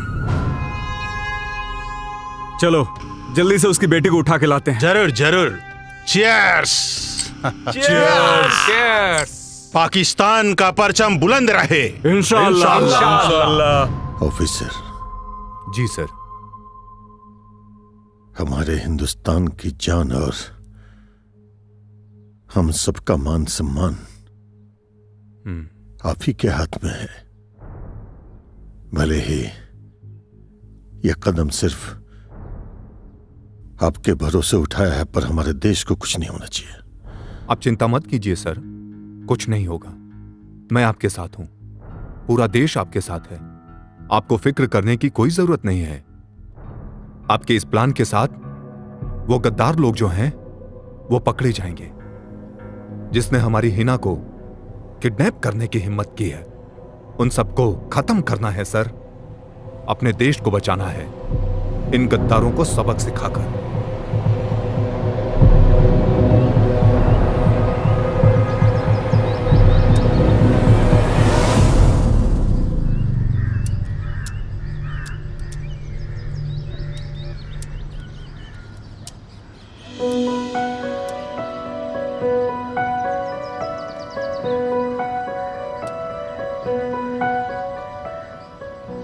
चलो जल्दी से उसकी बेटी को उठा के लाते हैं। जरूर जरूर। चीयर्स। चीयर्स। पाकिस्तान का परचम बुलंद रहे। इंशाअल्लाह। ऑफिसर। जी सर। हमारे हिंदुस्तान की जान और हम सबका मान सम्मान आप ही के हाथ में है। भले ही यह कदम सिर्फ आपके भरोसे उठाया है, पर हमारे देश को कुछ नहीं होना चाहिए। आप चिंता मत कीजिए सर, कुछ नहीं होगा। मैं आपके साथ हूं, पूरा देश आपके साथ है। आपको फिक्र करने की कोई जरूरत नहीं है। आपके इस प्लान के साथ वो गद्दार लोग जो हैं वो पकड़े जाएंगे। जिसने हमारी हिना को किडनैप करने की हिम्मत की है, उन सबको खत्म करना है सर। अपने देश को बचाना है इन गद्दारों को सबक सिखाकर।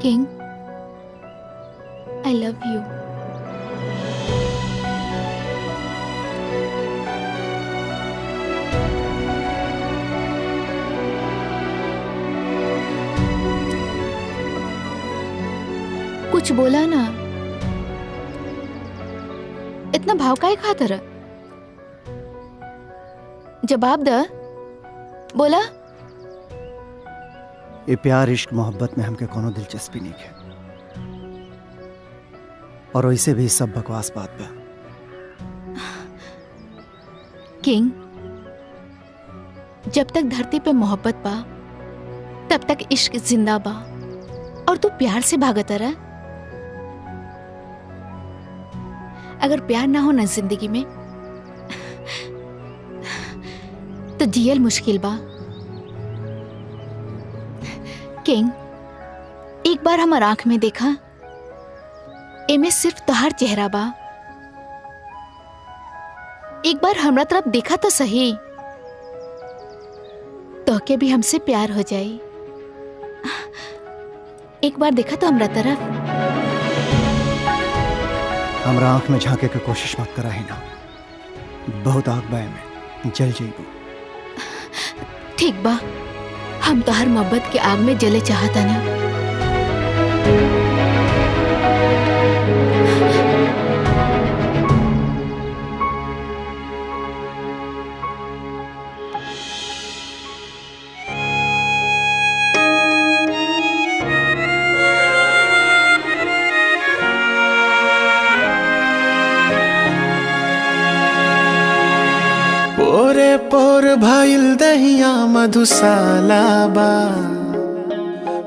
King, I love you. कुछ बोला ना, इतना भाव काहे खातर? जवाब द। बोला ये प्यार इश्क मोहब्बत में हमके कोनो दिलचस्पी नहीं है, और वैसे भी सब बकवास बात बा। किंग, जब तक धरती पे मोहब्बत बा तब तक इश्क जिंदा बा, और तू प्यार से भागत रहा। अगर प्यार ना हो ना जिंदगी में तो जियल मुश्किल बा। किंग, एक बार हमार आंख में देखा, एमे सिर्फ तोहार चेहरा बा। एक बार हमरा तरफ देखा तो सही, तोहके भी हमसे प्यार हो जाई। एक बार देखा तो हमरा तरफ। हमरा आंख में झांके की कोशिश मत करा ही ना, बहुत आग बाय में जल जाइबू। ठीक बा, हम तो हर मोहब्बत के आग में जले चाहता नहीं। पोरे पोर भाईल दहिया मधुशाला बा,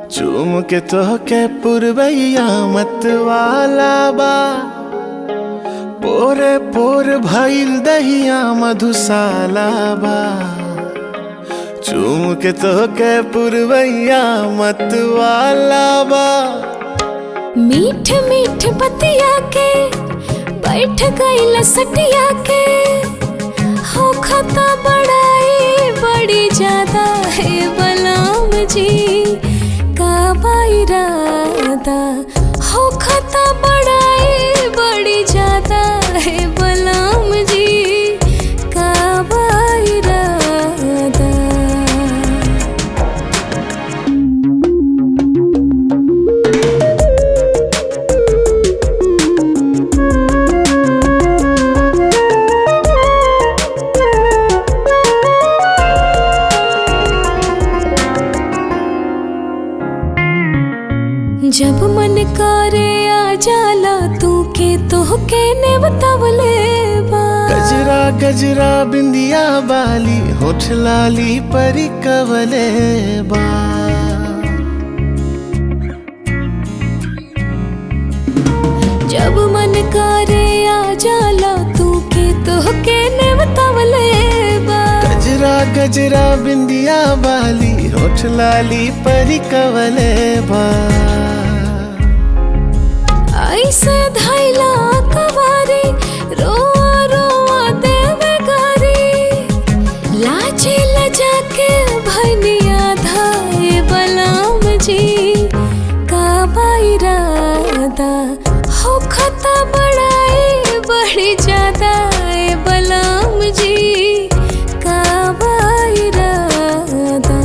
चूम के तोहके पुरवैया मतवाला बा। पोरे पोर भाईल दहिया मधुशाला बा, चूम के तोहके पुरवैया मतवाला बा। मीठ मीठ बतिया के बैठ गई सटिया के, हो खता बड़ाई बड़ी ज्यादा है बलराम जी का इरादा। हो खता बड़ाई बड़ी ज्यादा है बलराम जी का इरादा। जब मन करे आ जाला तू के तोहके ने बतावले बा। गजरा गजरा बिंदिया बाली होठ लाली परी कवले बा। जब मन करे आ जाला तू के तोहके ने बतावले बा। गजरा गजरा बिंदिया बाली होठ लाली परी कवले बा। ऐसे धैला कवारी रोआ रोआ देवे गारी, लाजे लजा के भनिया धाए बलराम जी का इरादा। हो खता बड़ाई बड़ी ज्यादा ए बलराम जी का इरादा।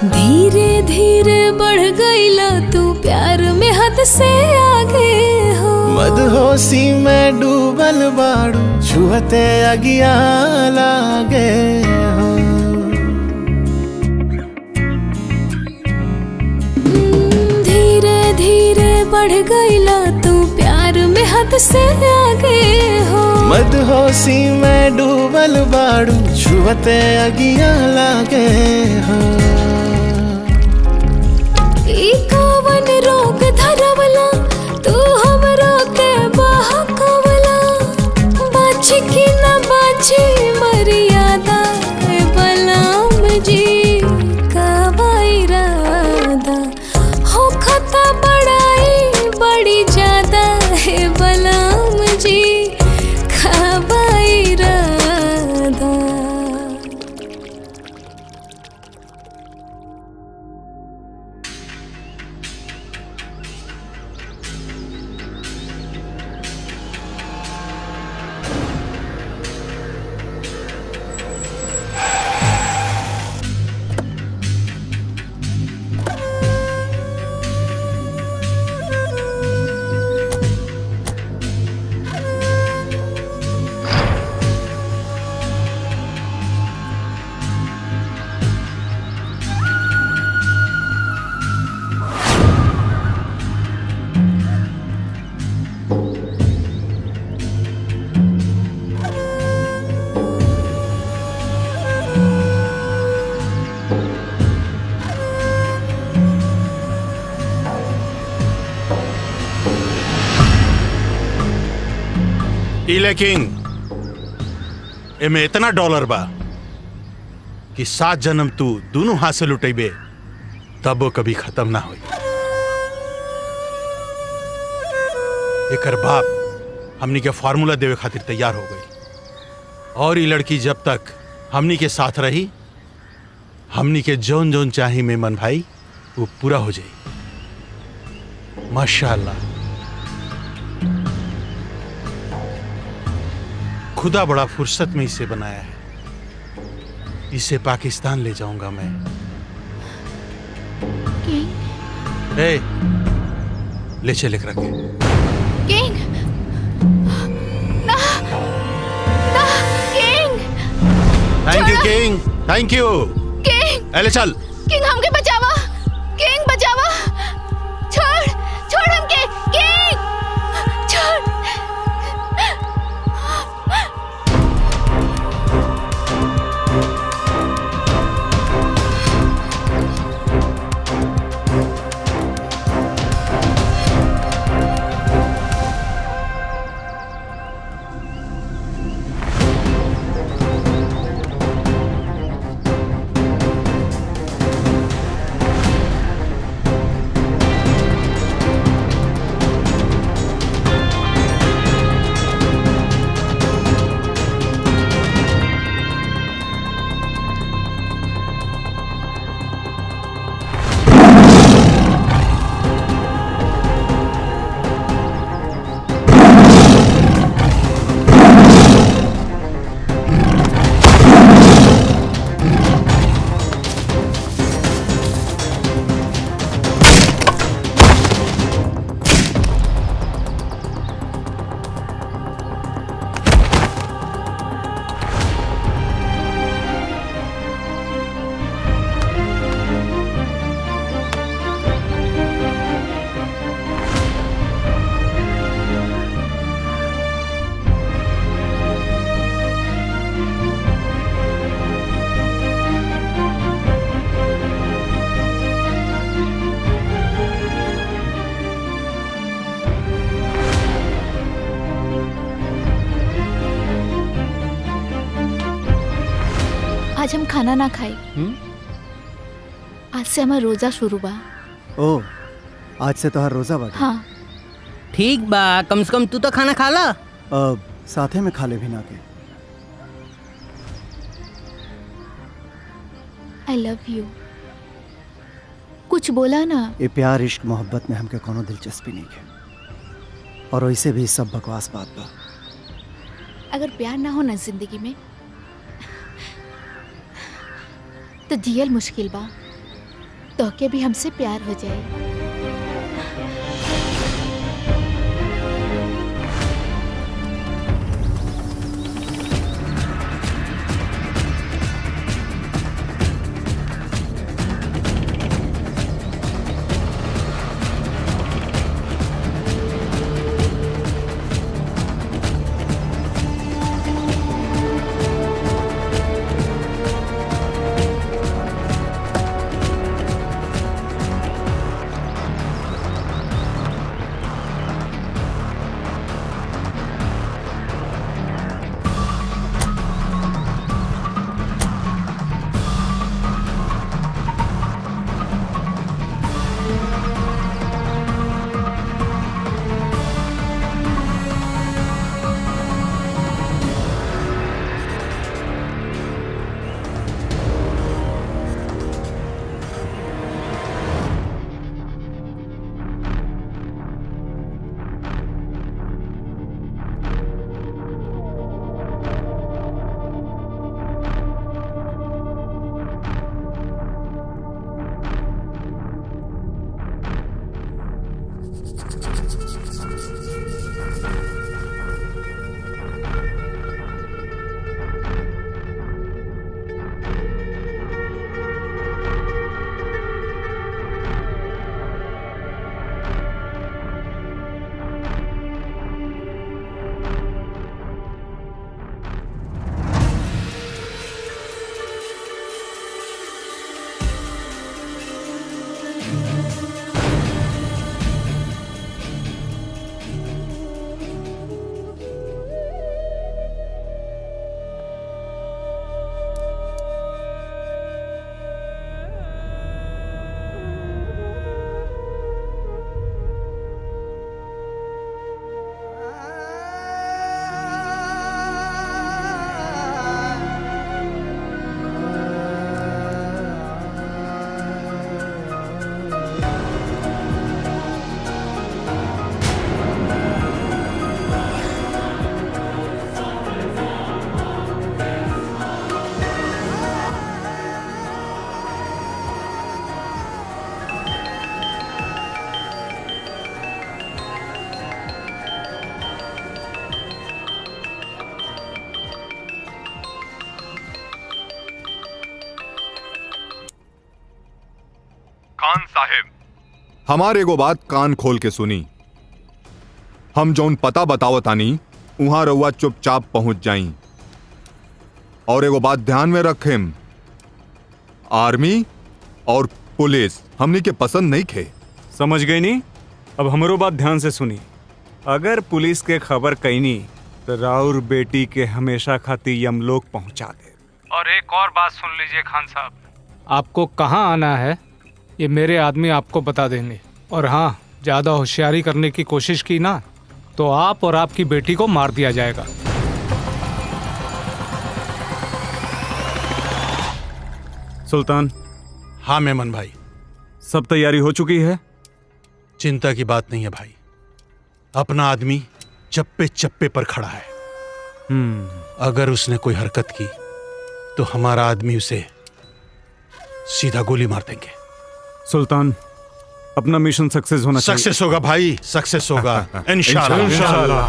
धीरे धीरे बढ़ गईला तू प्यार में हद से आगे हो। मदहोशी में डूबल बाड़ू छुहते अगिया लागे हो। धीरे धीरे बढ़ गईला तू प्यार में हद से आगे हो। मदहोशी में डूबल बाड़ू छुहते अगिया लागे हो। ई कवन रोग धरवला तू हमरो के बहकवला। बाछी की न बाछी मर्यादा ए बलराम जी का इरादा। हो खता बड़ाई बड़ी ज्यादा है बलराम जी का इरादा। इले किंग, एमे इतना डॉलर बा कि 7 जन्म तू दोनों हाथ से लुटेबे तब वो कभी खत्म ना होई। एकर बाप हमनी के फार्मूला देवे खातिर तैयार हो गई और ये लड़की जब तक हमनी के साथ रही, हमनी के जोन जोन चाही मेमन भाई वो पूरा हो जाए। माशाअल्लाह, खुदा बड़ा फुर्सत में इसे बनाया है। इसे पाकिस्तान ले जाऊंगा मैं। ए, ले चले रखे। किंग, ना, ना, king. Thank you king, thank you. King, ले चल। किंग हमके बचावा, किंग बचावा। छोड़, छोड़ हमके, किंग, छोड़। आज हम खाना ना खाए। आज से हमारा रोजा शुरू बा। ओ, आज से तो हर रोजा बाटे। हाँ। ठीक बा, कम से कम तू तो खाना खा ला। साथे में खा ले भी ना के। I love you। कुछ बोला ना। ये प्यार इश्क मोहब्बत में हमके कोनो दिलचस्पी नहीं है और वैसे भी सब बकवास बात बा। अगर प्यार ना हो ना जिंदगी में तो जियल मुश्किल बा। तो के भी हमसे प्यार हो जाए। हमारे एगो बात कान खोल के सुनी। हम जौन पता बतावत आनी वहां रउआ चुपचाप पहुंच जाई। और एगो बात ध्यान में रखें, आर्मी और पुलिस हमनी के पसंद नहीं खे। समझ गई नी? अब हमरो बात ध्यान से सुनी। अगर पुलिस के खबर कईनी तो राउर बेटी के हमेशा खातिर यमलोक पहुंचा दे। और एक और बात सुन लीजिए खान साहब, आपको कहाँ आना है ये मेरे आदमी आपको बता देंगे। और हाँ, ज्यादा होशियारी करने की कोशिश की ना तो आप और आपकी बेटी को मार दिया जाएगा। सुल्तान। हाँ मेमन भाई। सब तैयारी हो चुकी है? चिंता की बात नहीं है भाई, अपना आदमी चप्पे चप्पे पर खड़ा है। अगर उसने कोई हरकत की तो हमारा आदमी उसे सीधा गोली मार देंगे। सुल्तान, अपना मिशन सक्सेस होना चाहिए। सक्सेस होगा भाई, सक्सेस होगा इंशाल्लाह। इंशाल्लाह।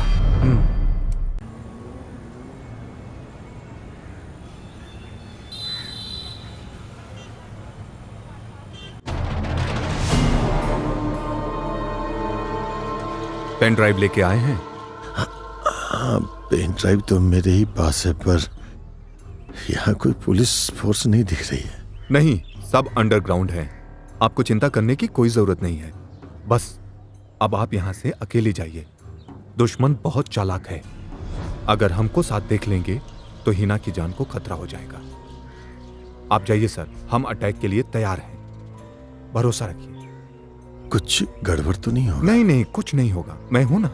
पेन ड्राइव लेके आए हैं? हाँ, पेन ड्राइव तो मेरे ही पास है, पर यहाँ कोई पुलिस फोर्स नहीं दिख रही है। नहीं, सब अंडरग्राउंड है। आपको चिंता करने की कोई जरूरत नहीं है। बस अब आप यहां से अकेले जाइए। दुश्मन बहुत चालाक है। अगर हमको साथ देख लेंगे तो हिना की जान को खतरा हो जाएगा। आप जाइए सर, हम अटैक के लिए तैयार हैं। भरोसा रखिए। कुछ गड़बड़ तो नहीं होगा? नहीं नहीं, कुछ नहीं होगा, मैं हूं ना।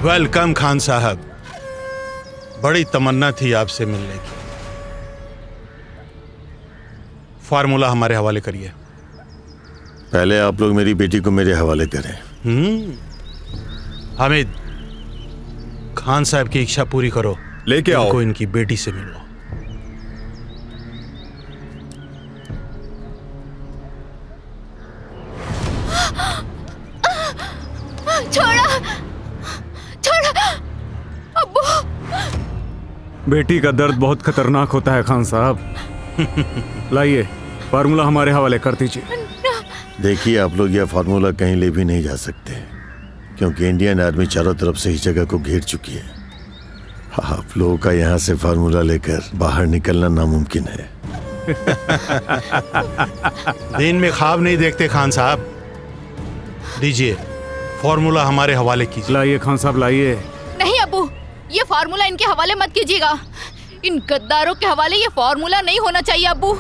वेलकम खान साहब, बड़ी तमन्ना थी आपसे मिलने की। फार्मूला हमारे हवाले करिए। पहले आप लोग मेरी बेटी को मेरे हवाले करें। हामिद, खान साहब की इच्छा पूरी करो, लेके आओ। इनको इनकी बेटी से मिलो। छोड़ा, छोड़ा अब्बू। बेटी का दर्द बहुत खतरनाक होता है खान साहब। लाइए, फार्मूला हमारे हवाले कर दीजिए। देखिए, आप लोग यह फार्मूला कहीं ले भी नहीं जा सकते, क्योंकि इंडियन आर्मी चारों तरफ से इस जगह को घेर चुकी है। आप लोगों का यहाँ से फार्मूला लेकर बाहर निकलना नामुमकिन है। दिन में ख्वाब नहीं देखते खान साहब। दीजिए, फार्मूला हमारे हवाले कीजिए। लाइए खान साहब, लाइए। नहीं अब्बू, ये फार्मूला इनके हवाले मत कीजिएगा। इन गद्दारों के हवाले ये फार्मूला नहीं होना चाहिए अब्बू।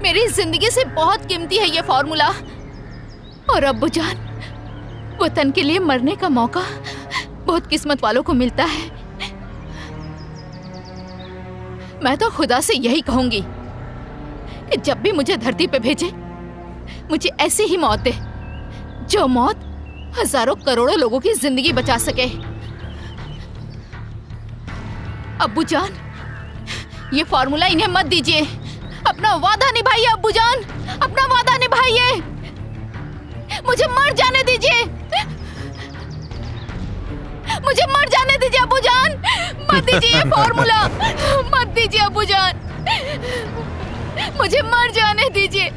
मेरी जिंदगी से बहुत कीमती है ये फार्मूला। और अब्बू जान, वतन के लिए मरने का मौका बहुत किस्मत वालों को मिलता है। मैं तो खुदा से यही कहूंगी कि जब भी मुझे धरती पे भेजे, मुझे ऐसी ही मौत दे जो मौत हजारों करोड़ों लोगों की जिंदगी बचा सके। अब्बू जान, ये फार्मूला इन्हें मत दीजिए। अपना वादा निभाइए अब्बू जान, अपना वादा निभाइए। मुझे मर जाने दीजिए, मुझे मर जाने दीजिए अब्बू जान। मत दीजिए ये फार्मूला, मत दीजिए अब्बू जान, मुझे मर जाने दीजिए।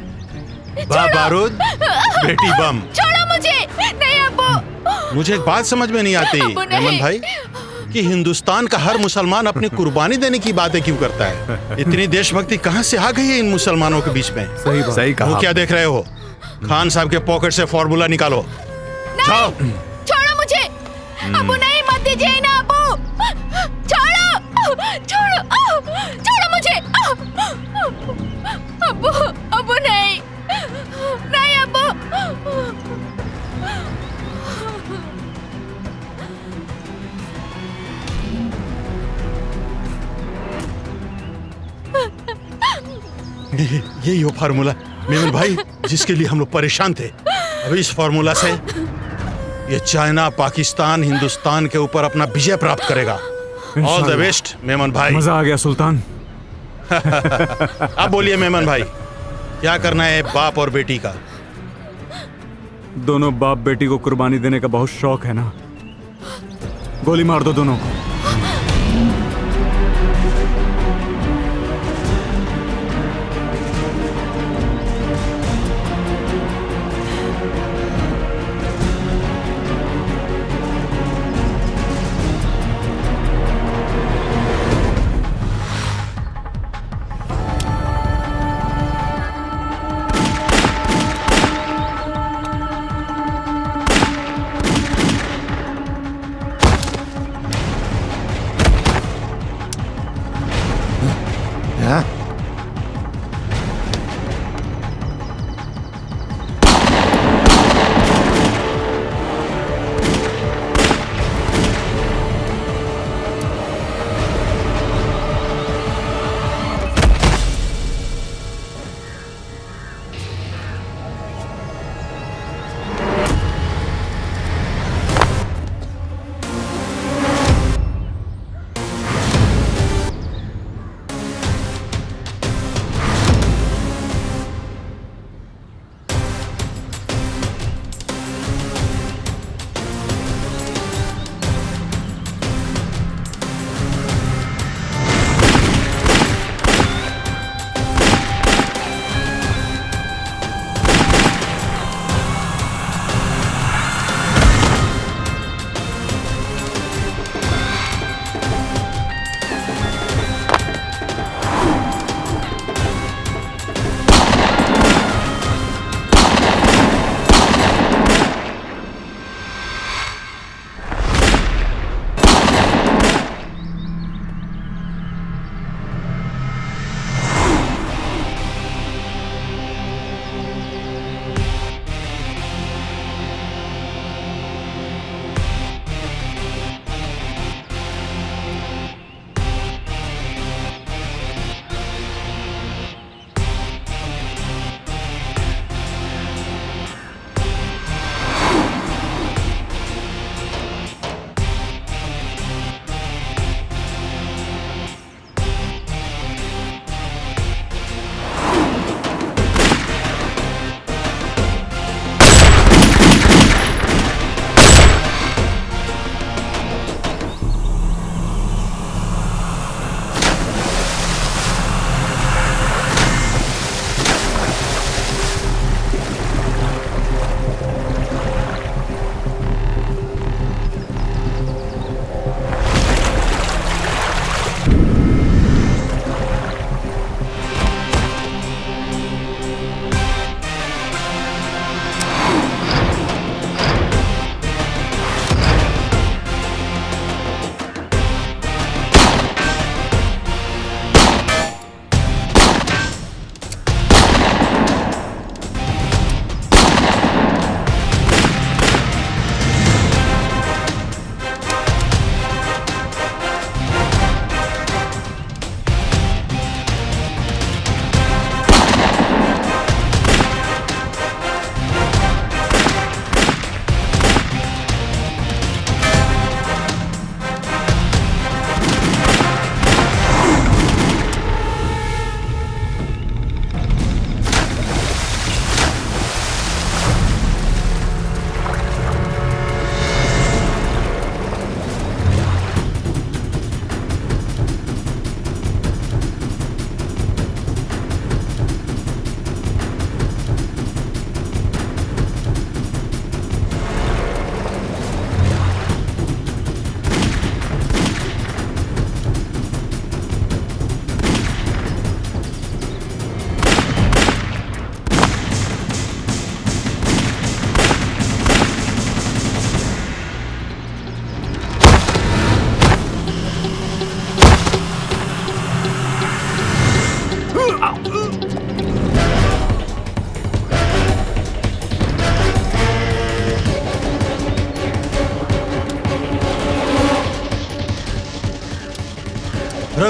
बारूद, बेटी बम। छोड़ो मुझे। नहीं अब्बू। मुझे एक बात समझ में नहीं आती मेमन भाई, कि हिंदुस्तान का हर मुसलमान अपनी कुर्बानी देने की बातें क्यों करता है? इतनी देशभक्ति कहां से आ गई है इन मुसलमानों के बीच में? सही कहा। वो क्या देख रहे हो? खान साहब के पॉकेट से फार्मूला निकालो। नहीं, छोड़ो मुझे। अबू नहीं, मत दीजिए ना अबू। छोड़ो छोड़ो छोड़ो मुझे। अबू अबू नहीं नहीं अबू। यही वो फार्मूला मेमन भाई जिसके लिए हम लोग परेशान थे। अभी इस फार्मूला से ये चाइना, पाकिस्तान, हिंदुस्तान के ऊपर अपना विजय प्राप्त करेगा। ऑल द बेस्ट मेमन भाई। मजा आ गया सुल्तान। अब बोलिए मेमन भाई, क्या करना है बाप और बेटी का? दोनों बाप बेटी को कुर्बानी देने का बहुत शौक है ना, गोली मार दो दोनों को।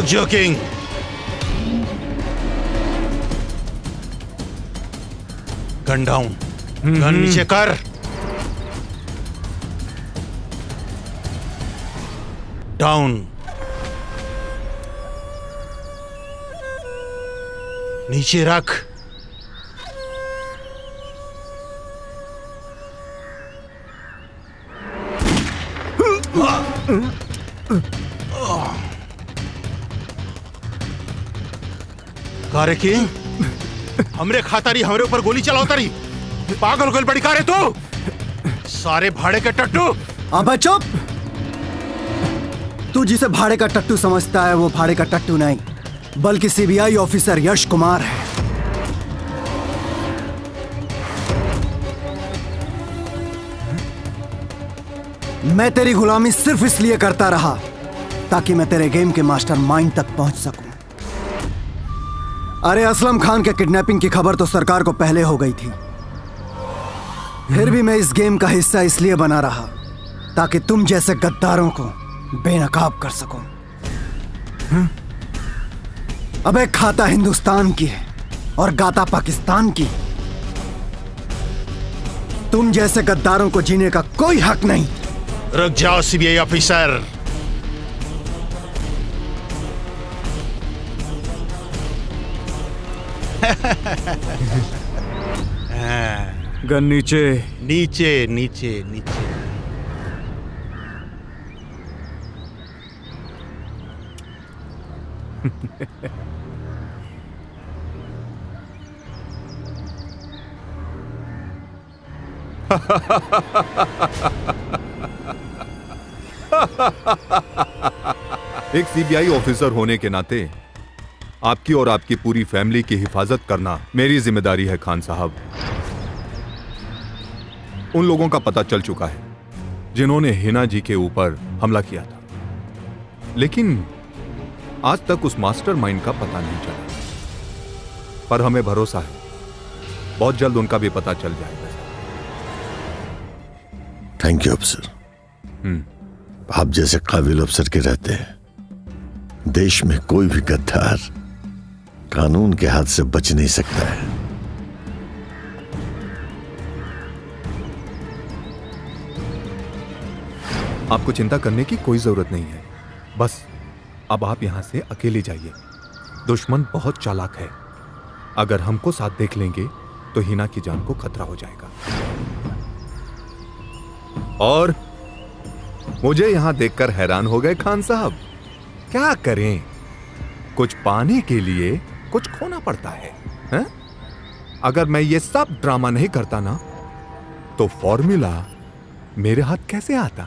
रुक जाओ किंग। गन डाउन, गन नीचे कर। डाउन, नीचे रख। कारे किंग, हमरे खातारी हमरे ऊपर गोली चलाओ तारी। पागल गोल बड़ी कारे तू, सारे भाड़े के टट्टू। अबे चुप। तू जिसे भाड़े का टट्टू समझता है वो भाड़े का टट्टू नहीं, बल्कि सीबीआई ऑफिसर यश कुमार है। मैं तेरी गुलामी सिर्फ इसलिए करता रहा ताकि मैं तेरे गेम के मास्टरमाइंड तक पहुंच सकूं। अरे असलम खान के किडनैपिंग की खबर तो सरकार को पहले हो गई थी, फिर भी मैं इस गेम का हिस्सा इसलिए बना रहा ताकि तुम जैसे गद्दारों को बेनकाब कर सकूं। अबे खाता हिंदुस्तान की है और गाता पाकिस्तान की। तुम जैसे गद्दारों को जीने का कोई हक नहीं। रुक जाओ सीबीआई ऑफिसर। गन नीचे। नीचे नीचे नीचे। एक सीबीआई ऑफिसर होने के नाते आपकी और आपकी पूरी फैमिली की हिफाजत करना मेरी जिम्मेदारी है खान साहब। उन लोगों का पता चल चुका है जिन्होंने हिना जी के ऊपर हमला किया था, लेकिन आज तक उस मास्टरमाइंड का पता नहीं चला। पर हमें भरोसा है बहुत जल्द उनका भी पता चल जाएगा। थैंक यू अफसर। आप जैसे काबिल अफसर के रहते हैं देश में कोई भी गद्दार कानून के हाथ से बच नहीं सकता है। आपको चिंता करने की कोई जरूरत नहीं है। बस अब आप यहां से अकेले जाइए। दुश्मन बहुत चालाक है, अगर हमको साथ देख लेंगे तो हिना की जान को खतरा हो जाएगा। और मुझे यहां देखकर हैरान हो गए खान साहब। क्या करें, कुछ पाने के लिए कुछ खोना पड़ता है, हैं? अगर मैं ये सब ड्रामा नहीं करता ना तो फॉर्मूला मेरे हाथ कैसे आता?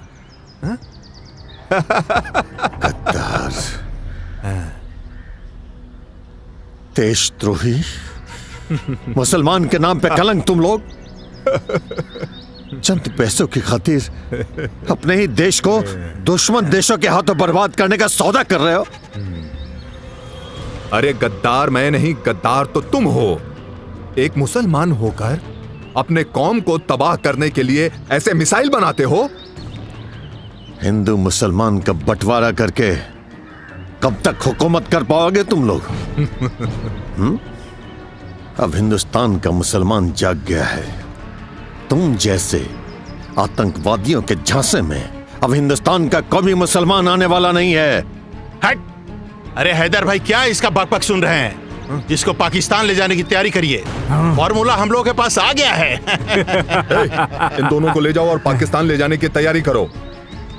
गद्दार, देशद्रोही, मुसलमान के नाम पे कलंक। तुम लोग चंद पैसों की खातिर अपने ही देश को दुश्मन देशों के हाथों बर्बाद करने का सौदा कर रहे हो। अरे गद्दार मैं नहीं, गद्दार तो तुम हो। एक मुसलमान होकर अपने कौम को तबाह करने के लिए ऐसे मिसाइल बनाते हो। हिंदू मुसलमान का बंटवारा करके कब तक हुकूमत कर पाओगे तुम लोग? अब हिंदुस्तान का मुसलमान जाग गया है। तुम जैसे आतंकवादियों के झांसे में अब हिंदुस्तान का कोई मुसलमान आने वाला नहीं है। हट! अरे हैदर भाई, क्या इसका बकबक सुन रहे हैं? जिसको पाकिस्तान ले जाने की तैयारी करिए, फॉर्मूला हम लोगों के पास आ गया है। इन दोनों को ले जाओ और पाकिस्तान ले जाने की तैयारी करो।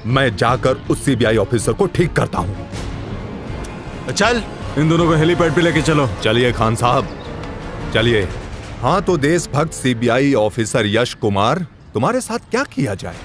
मैं जाकर उस सीबीआई ऑफिसर को ठीक करता हूं। चल, इन दोनों को हेलीपैड पे लेके चलो। चलिए खान साहब, चलिए। हाँ तो देशभक्त सीबीआई ऑफिसर यश कुमार, तुम्हारे साथ क्या किया जाए?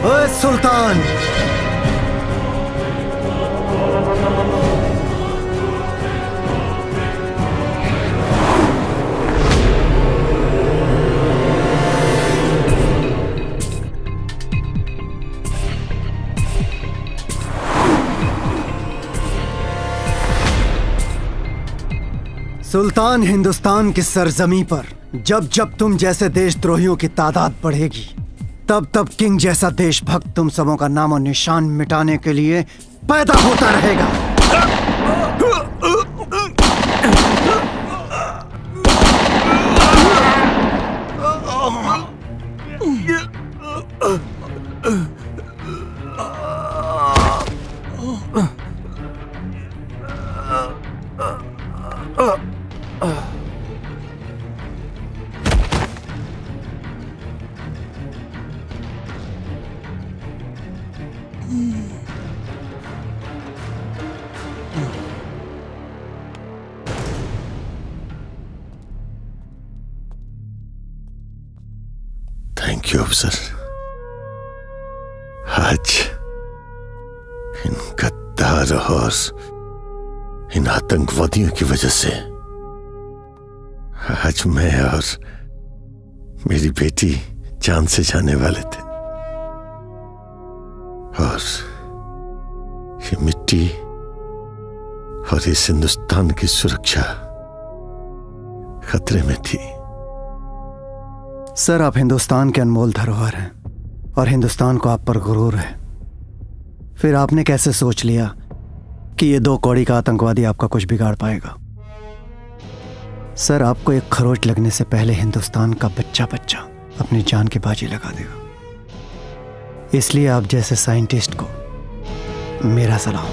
ओए सुल्तान, सुल्तान, हिंदुस्तान की सरजमी पर जब जब तुम जैसे देशद्रोहियों की तादाद बढ़ेगी, तब तब किंग जैसा देशभक्त तुम सबों का नामो निशान मिटाने के लिए पैदा होता रहेगा। थैंक यू अफसर। आज इन गद्दार और इन आतंकवादियों की वजह से आज मैं और मेरी बेटी जान से जाने वाले थे, और ये मिट्टी और इस हिंदुस्तान की सुरक्षा खतरे में थी। सर, आप हिंदुस्तान के अनमोल धरोहर हैं और हिंदुस्तान को आप पर गुरूर है। फिर आपने कैसे सोच लिया कि ये 2 कौड़ी का आतंकवादी आपका कुछ बिगाड़ पाएगा? सर, आपको एक खरोच लगने से पहले हिंदुस्तान का बच्चा बच्चा अपनी जान की बाजी लगा देगा। इसलिए आप जैसे साइंटिस्ट को मेरा सलाम।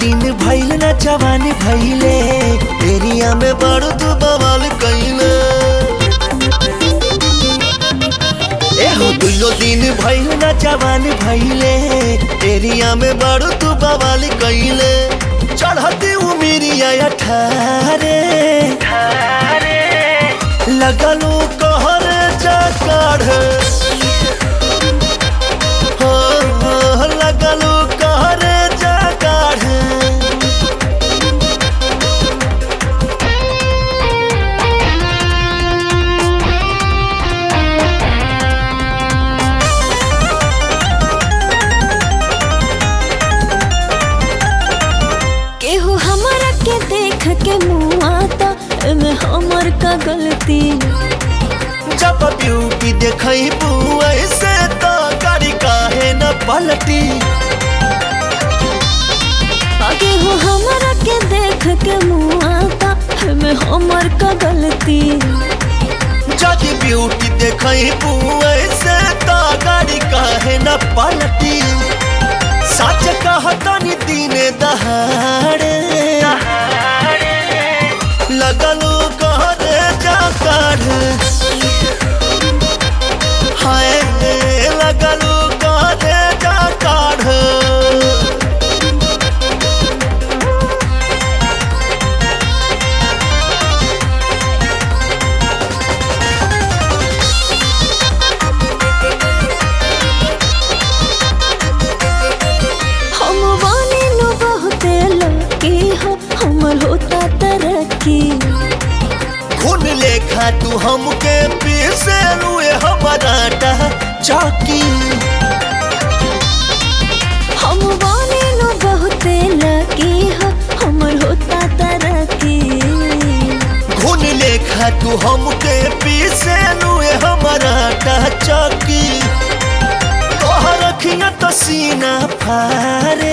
दिन भइल ना जवानी भइले एरिया में बड़ तू बवाल कइले एहो दुइयो दिन भइल ना जवानी भइले एरिया में बड़ तू बवाल कइले चढ़ती उमिरिया 18 लगलू कहर जा काढ़ लगलू कहर जा काढ़ केहू हमरा के देख के मुँह आता एमे हमर का गलती जब ब्यूटी देखई ऐसे तो गाड़ी काहे न पलटी केहू हमरा के देख के मुँह आता एमे हमर का गलती जब ब्यूटी देखई ऐसे तो गाड़ी काहे न पलटी सच कहतनी दिने दहाड़े लगलू कहरे जा काढ़ हाय लगलू कहरे जा काढ़ हम वानी नु बहुते लकी हो हमर होता तरक्की खून लेखा तू हमके पीसे लुए हमारा चाकी हम वानी नु बहुते लकी हो हमर होता तरक्की खून लेखा तू हमके पीसे लुए हमारा चाकी तोहर रखिया तो सीना फारे